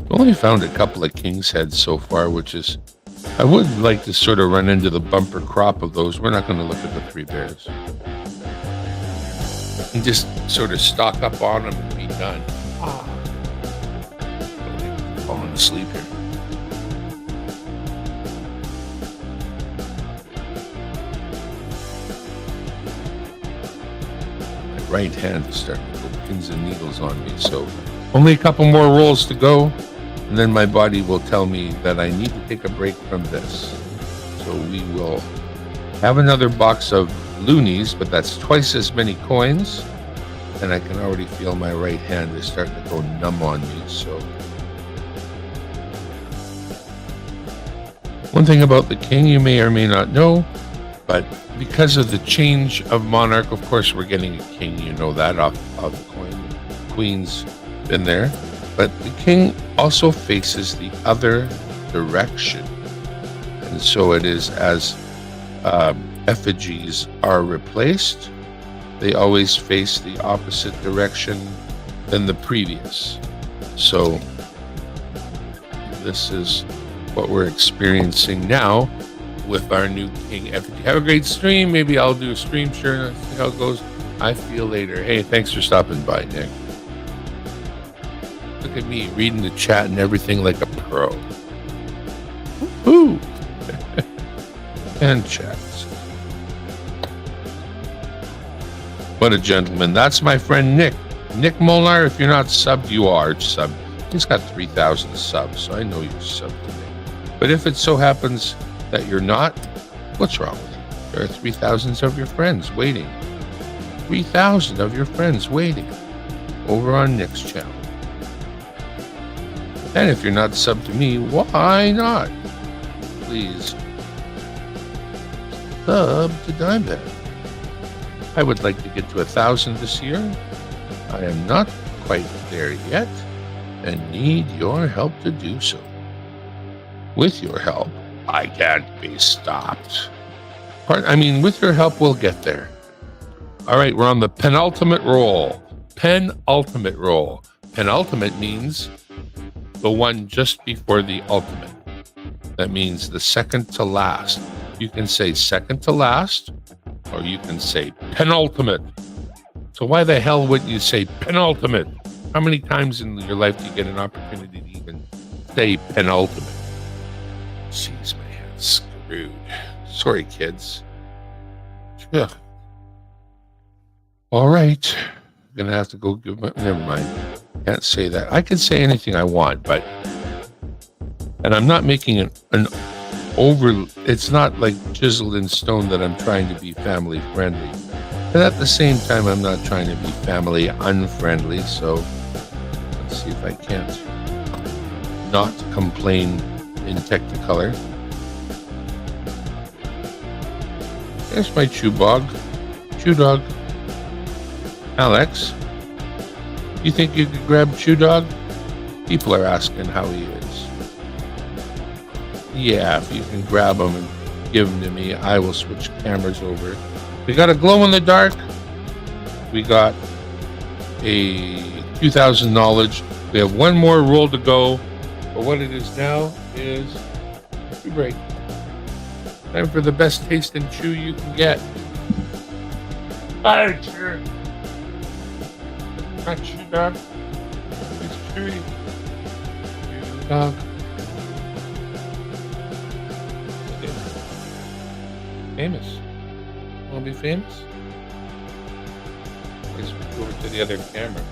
S1: Only found a couple of king's heads so far, which is, I would like to sort of run into the bumper crop of those. We're not going to look at the 3 bears. And just sort of stock up on them and be done. Falling asleep here. My right hand is starting to go pins and needles on me, so only a couple more rolls to go, and then my body will tell me that I need to take a break from this. So we will have another box of loonies, but that's twice as many coins, and I can already feel my right hand is starting to go numb on me. So one thing about the king you may or may not know, but because of the change of monarch, of course we're getting a king, you know that, off the coin. Queen's been there, but the king also faces the other direction, and so it is as effigies are replaced, they always face the opposite direction than the previous. So this is what we're experiencing now with our new king effigy. Have a great stream. Maybe I'll do a stream share and see how it goes. I feel later. Hey, thanks for stopping by, Nick. Look at me reading the chat and everything like a pro. Woo! And chats. What a gentleman. That's my friend Nick. Nick Molnar, if you're not subbed, you are subbed. He's got 3,000 subs, so I know you're subbed to me. But if it so happens that you're not, what's wrong with you? There are 3,000 of your friends waiting. 3,000 of your friends waiting over on Nick's channel. And if you're not subbed to me, why not? Please sub to Dimebag. I would like to get to 1,000 this year. I am not quite there yet and need your help to do so. With your help, I can't be stopped. With your help, we'll get there. All right, we're on the penultimate roll. Penultimate roll. Penultimate means the one just before the ultimate. That means the second to last. You can say second to last, or you can say penultimate. So why the hell wouldn't you say penultimate? How many times in your life do you get an opportunity to even say penultimate? Jeez, my hand's screwed. Sorry, kids. Yeah. All right. I'm going to have to go give my... Never mind. Can't say that. I can say anything I want, but... And I'm not making an over... It's not like chiseled in stone that I'm trying to be family friendly. And at the same time, I'm not trying to be family unfriendly, so... Let's see if I can't not complain in Technicolor. There's my Chew Dog. Alex, you think you could grab Chew Dog? People are asking how he is. Yeah, if you can grab him and give him to me, I will switch cameras over. We got a glow in the dark. We got a 2,000 knowledge. We have one more roll to go. But what it is now is a break. Time for the best taste in chew you can get. Hi, sure. Not Chew Dog. It's Chewy. Chew Dog. Famous. Want to be famous? Let's switch over to the other camera.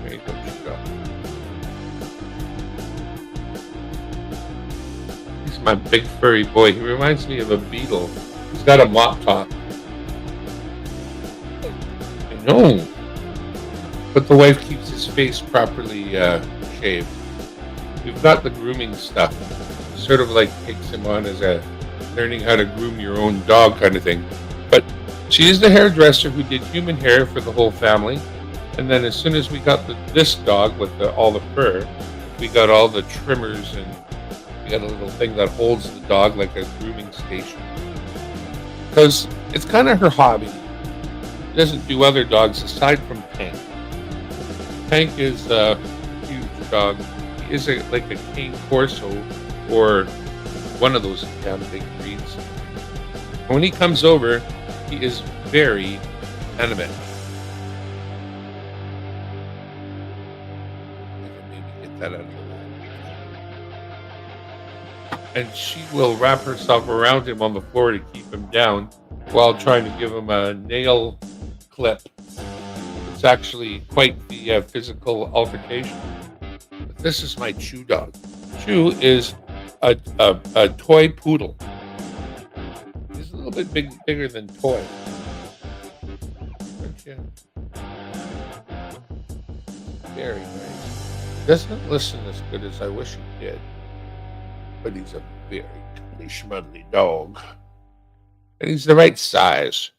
S1: There you go, Chew Dog. He's my big furry boy. He reminds me of a beetle. He's got a mop top. And No, but the wife keeps his face properly shaved. We've got the grooming stuff. Sort of like takes him on as a learning how to groom your own dog kind of thing. But she is the hairdresser who did human hair for the whole family. And then as soon as we got this dog with all the fur, we got all the trimmers, and we got a little thing that holds the dog like a grooming station. Because it's kind of her hobby. She doesn't do other dogs aside from Tank. Tank is a huge dog. He is like a Cane Corso or one of those damn big breeds. And when he comes over, he is very animate. I can maybe get that out of the way. And she will wrap herself around him on the floor to keep him down while trying to give him a nail clip. It's actually quite the physical altercation. But this is my Chew dog. Chew is a toy poodle. He's a little bit bigger than toy. Aren't you? Very nice. Doesn't listen as good as I wish he did. But he's a very schmuddly dog. And he's the right size.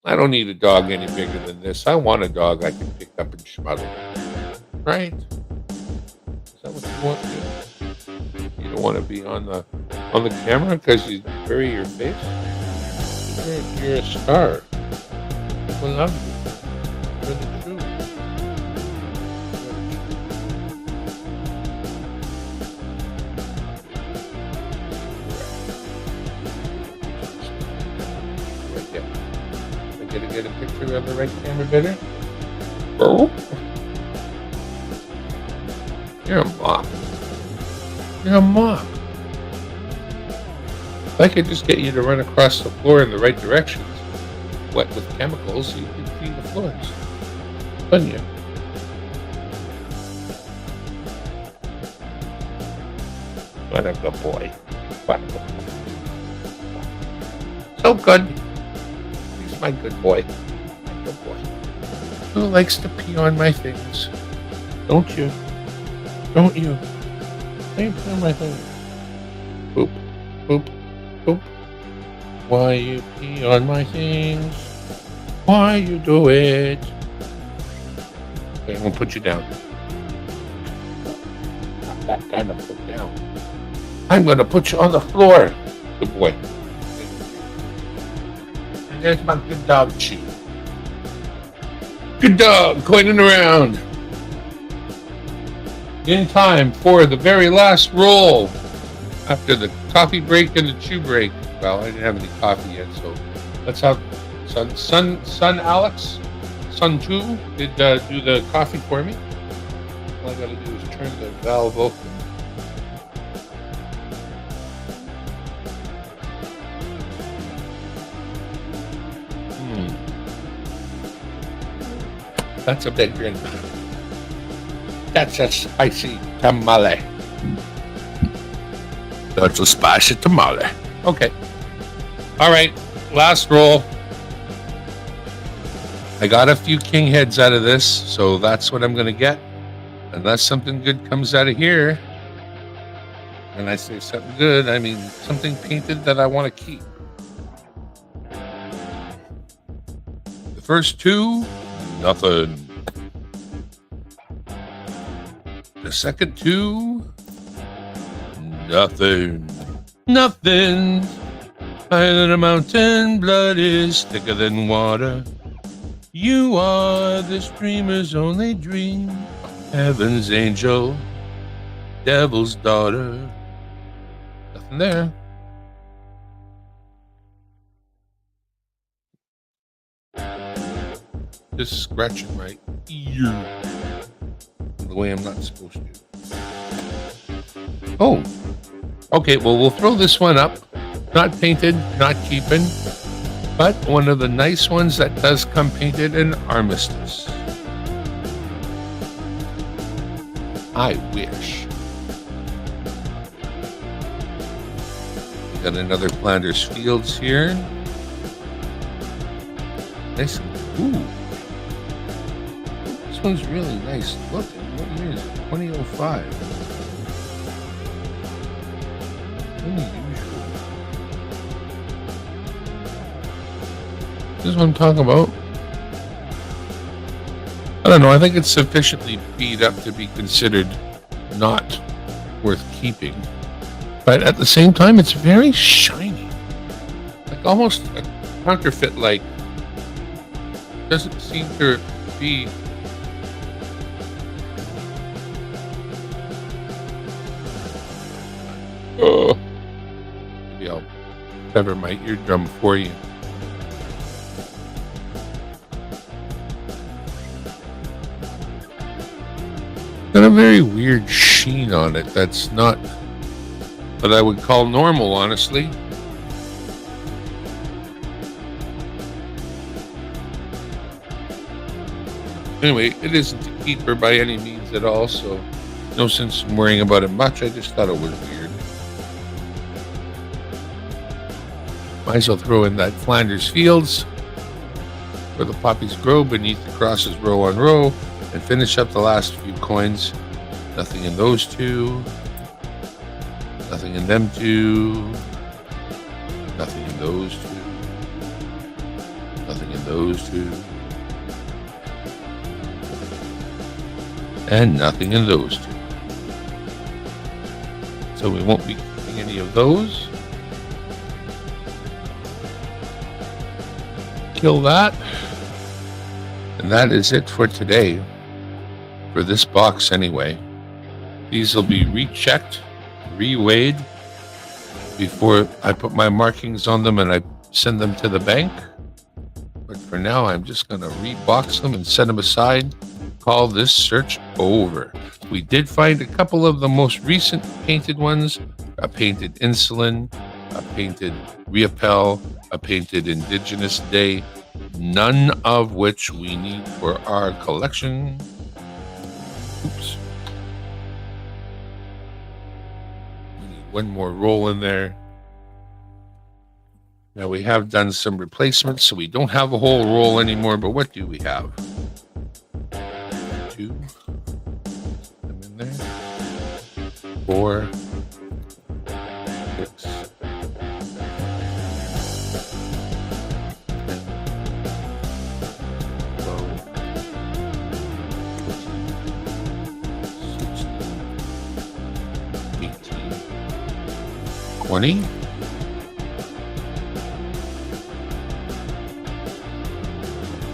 S1: I don't need a dog any bigger than this. I want a dog I can pick up and schmuddle. Right? Is that what you want to do? You don't want to be on the camera because you bury your face? You're a star. People love you. You're the truth. Right there. I gotta get a picture of the right camera better. Oh. You're a mop. You're a mop. If I could just get you to run across the floor in the right directions, wet with chemicals, you could clean the floors. Couldn't you? What a good boy. What a good boy. So good. He's my good boy. My good boy. Who likes to pee on my things? Don't you? Don't you? Pee on my things. Poop. Poop. Poop. Why you pee on my things? Why you do it? Okay, I'm gonna put you down. Not that kind of put down. I'm gonna put you on the floor. Good boy. And there's my good dog, Chew. Good dog, coining around. In time for the very last roll after the coffee break and the chew break. Well, I didn't have any coffee yet, so let's have son Alex, son 2 did do the coffee for me. All I gotta do is turn the valve open. That's a big drink. That's a spicy tamale. That's a spicy tamale. Okay. All right. Last roll. I got a few king heads out of this, so that's what I'm going to get. Unless something good comes out of here. When I say something good, I mean something painted that I want to keep. The first 2, nothing. The second 2, nothing. Nothing. Higher than a mountain, blood is thicker than water. You are this dreamer's only dream. Heaven's angel, devil's daughter. Nothing there. Just scratching my ear. The way I'm not supposed to. Oh. Okay, well, we'll throw this one up. Not painted, not keeping, but one of the nice ones that does come painted in Armistice. I wish. We got another Flanders Fields here. Nice. Ooh. one's really nice looking. What year is it? 2005. Unusual. This is what I'm talking about. I don't know. I think it's sufficiently beat up to be considered not worth keeping. But at the same time, it's very shiny. Like almost a counterfeit, like doesn't seem to be. Oh, maybe I'll cover my eardrum for you. Got a very weird sheen on it that's not what I would call normal, honestly. Anyway, it isn't a keeper by any means at all, so no sense in worrying about it much. I just thought it was weird. Might as well throw in that Flanders Fields, where the poppies grow beneath the crosses row on row, and finish up the last few coins. Nothing in those two. Nothing in them two. Nothing in those two. Nothing in those two. And nothing in those two. So we won't be keeping any of those. Kill that. And that is it for today. For this box anyway. These will be rechecked, reweighed before I put my markings on them and I send them to the bank. But for now, I'm just going to rebox them and set them aside. Call this search over. We did find a couple of the most recent painted ones. A painted Insulin, a painted Riopel, a painted Indigenous Day. None of which we need for our collection. Oops. We need one more roll in there. Now we have done some replacements, so we don't have a whole roll anymore, but what do we have? Two. Them in there. 4. 6. 20.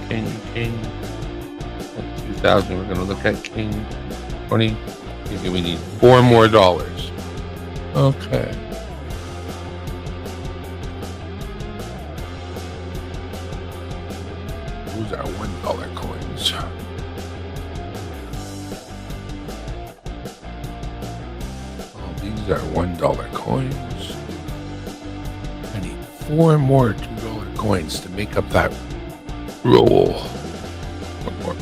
S1: King. 2,000. We're going to look at King. 20. Maybe we need $4 more. Okay. Those are $1 coins. Oh, these are $1 coins. I need 4 more $2 coins to make up that roll. One more.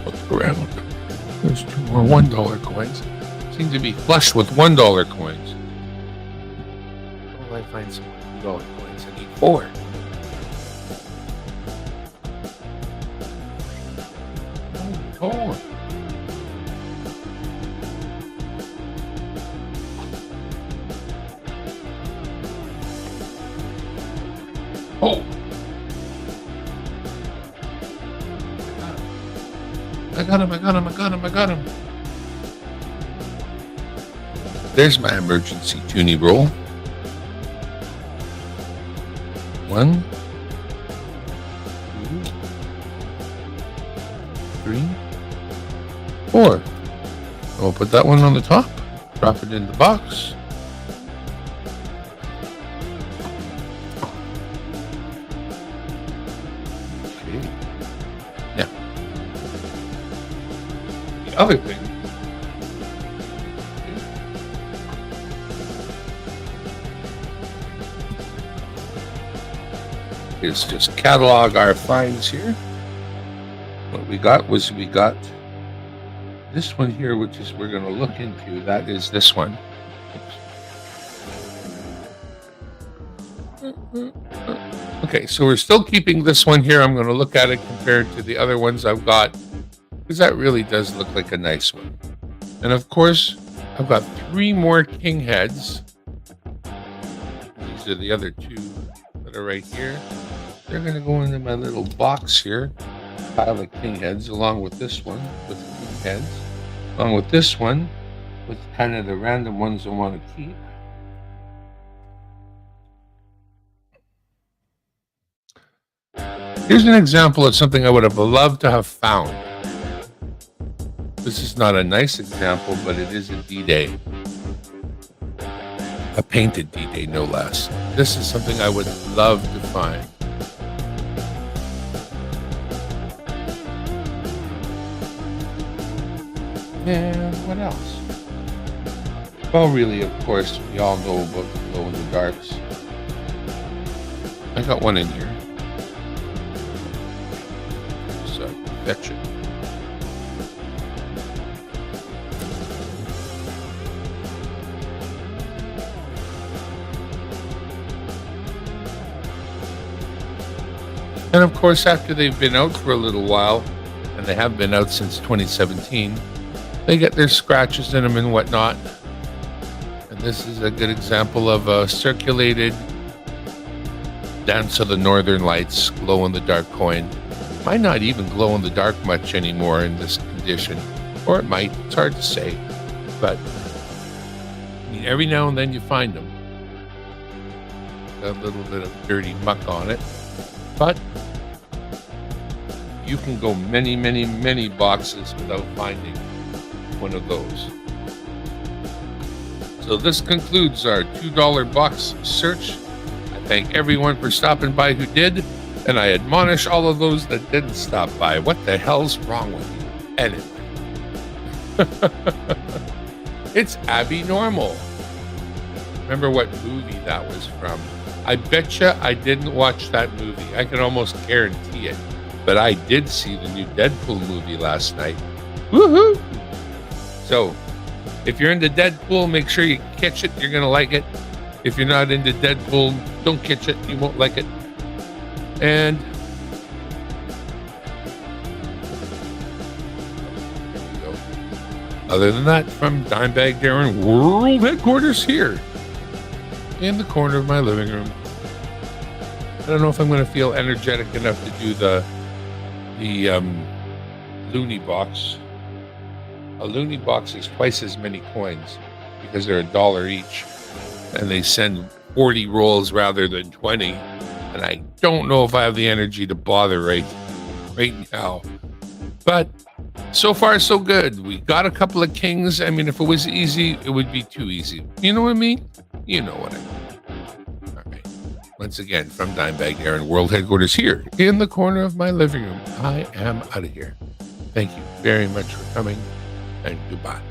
S1: Look around. There's 2 more $1 coins. Seem to be flush with $1 coins. Will I find some $2 coins? I need 4. Oh. Oh. I got him. There's my emergency toonie roll. 1, 2, 3, 4. I'll put that one on the top. Drop it in the box. Okay. Now, the other thing is just catalog our finds here. What we got this one here, which is we're going to look into. That is this one. Okay, so we're still keeping this one here. I'm going to look at it compared to the other ones I've got because that really does look like a nice one. And of course, I've got 3 more king heads. These are the other 2 that are right here. They're going to go into my little box here, pile of king heads, along with this one with king heads, along with this one with kind of the random ones I want to keep. Here's an example of something I would have loved to have found. This is not a nice example, but it is a D-Day. A painted D-Day, no less. This is something I would love to find. And what else? Well, really, of course, we all know about the glow-in-the-darks. I got one in here. So, fetch it. And of course, after they've been out for a little while, and they have been out since 2017, they get their scratches in them and whatnot. And this is a good example of a circulated Dance of the Northern Lights glow-in-the-dark coin. Might not even glow in the dark much anymore in this condition, or it might. It's hard to say, but I mean, every now and then you find them. Got a little bit of dirty muck on it, but you can go many, many, many boxes without finding one of those. So this concludes our $2 box search. I thank everyone for stopping by who did, and I admonish all of those that didn't stop by. What the hell's wrong with you? Anyway. It's Abby Normal. Remember what movie that was from? I betcha I didn't watch that movie. I can almost guarantee it. But I did see the new Deadpool movie last night. Woohoo! So, if you're into Deadpool, make sure you catch it. You're going to like it. If you're not into Deadpool, don't catch it. You won't like it. And there you go. Other than that, from Dimebag Darren World Headquarters here in the corner of my living room. I don't know if I'm going to feel energetic enough to do the Looney box. A Looney box is twice as many coins because they're $1 each, and they send 40 rolls rather than 20. And I don't know if I have the energy to bother right now. But so far, so good. We got a couple of kings. I mean, if it was easy, it would be too easy. You know what I mean? You know what I mean. All right. Once again, from Dimebag Darren World Headquarters here in the corner of my living room, I am out of here. Thank you very much for coming, and goodbye.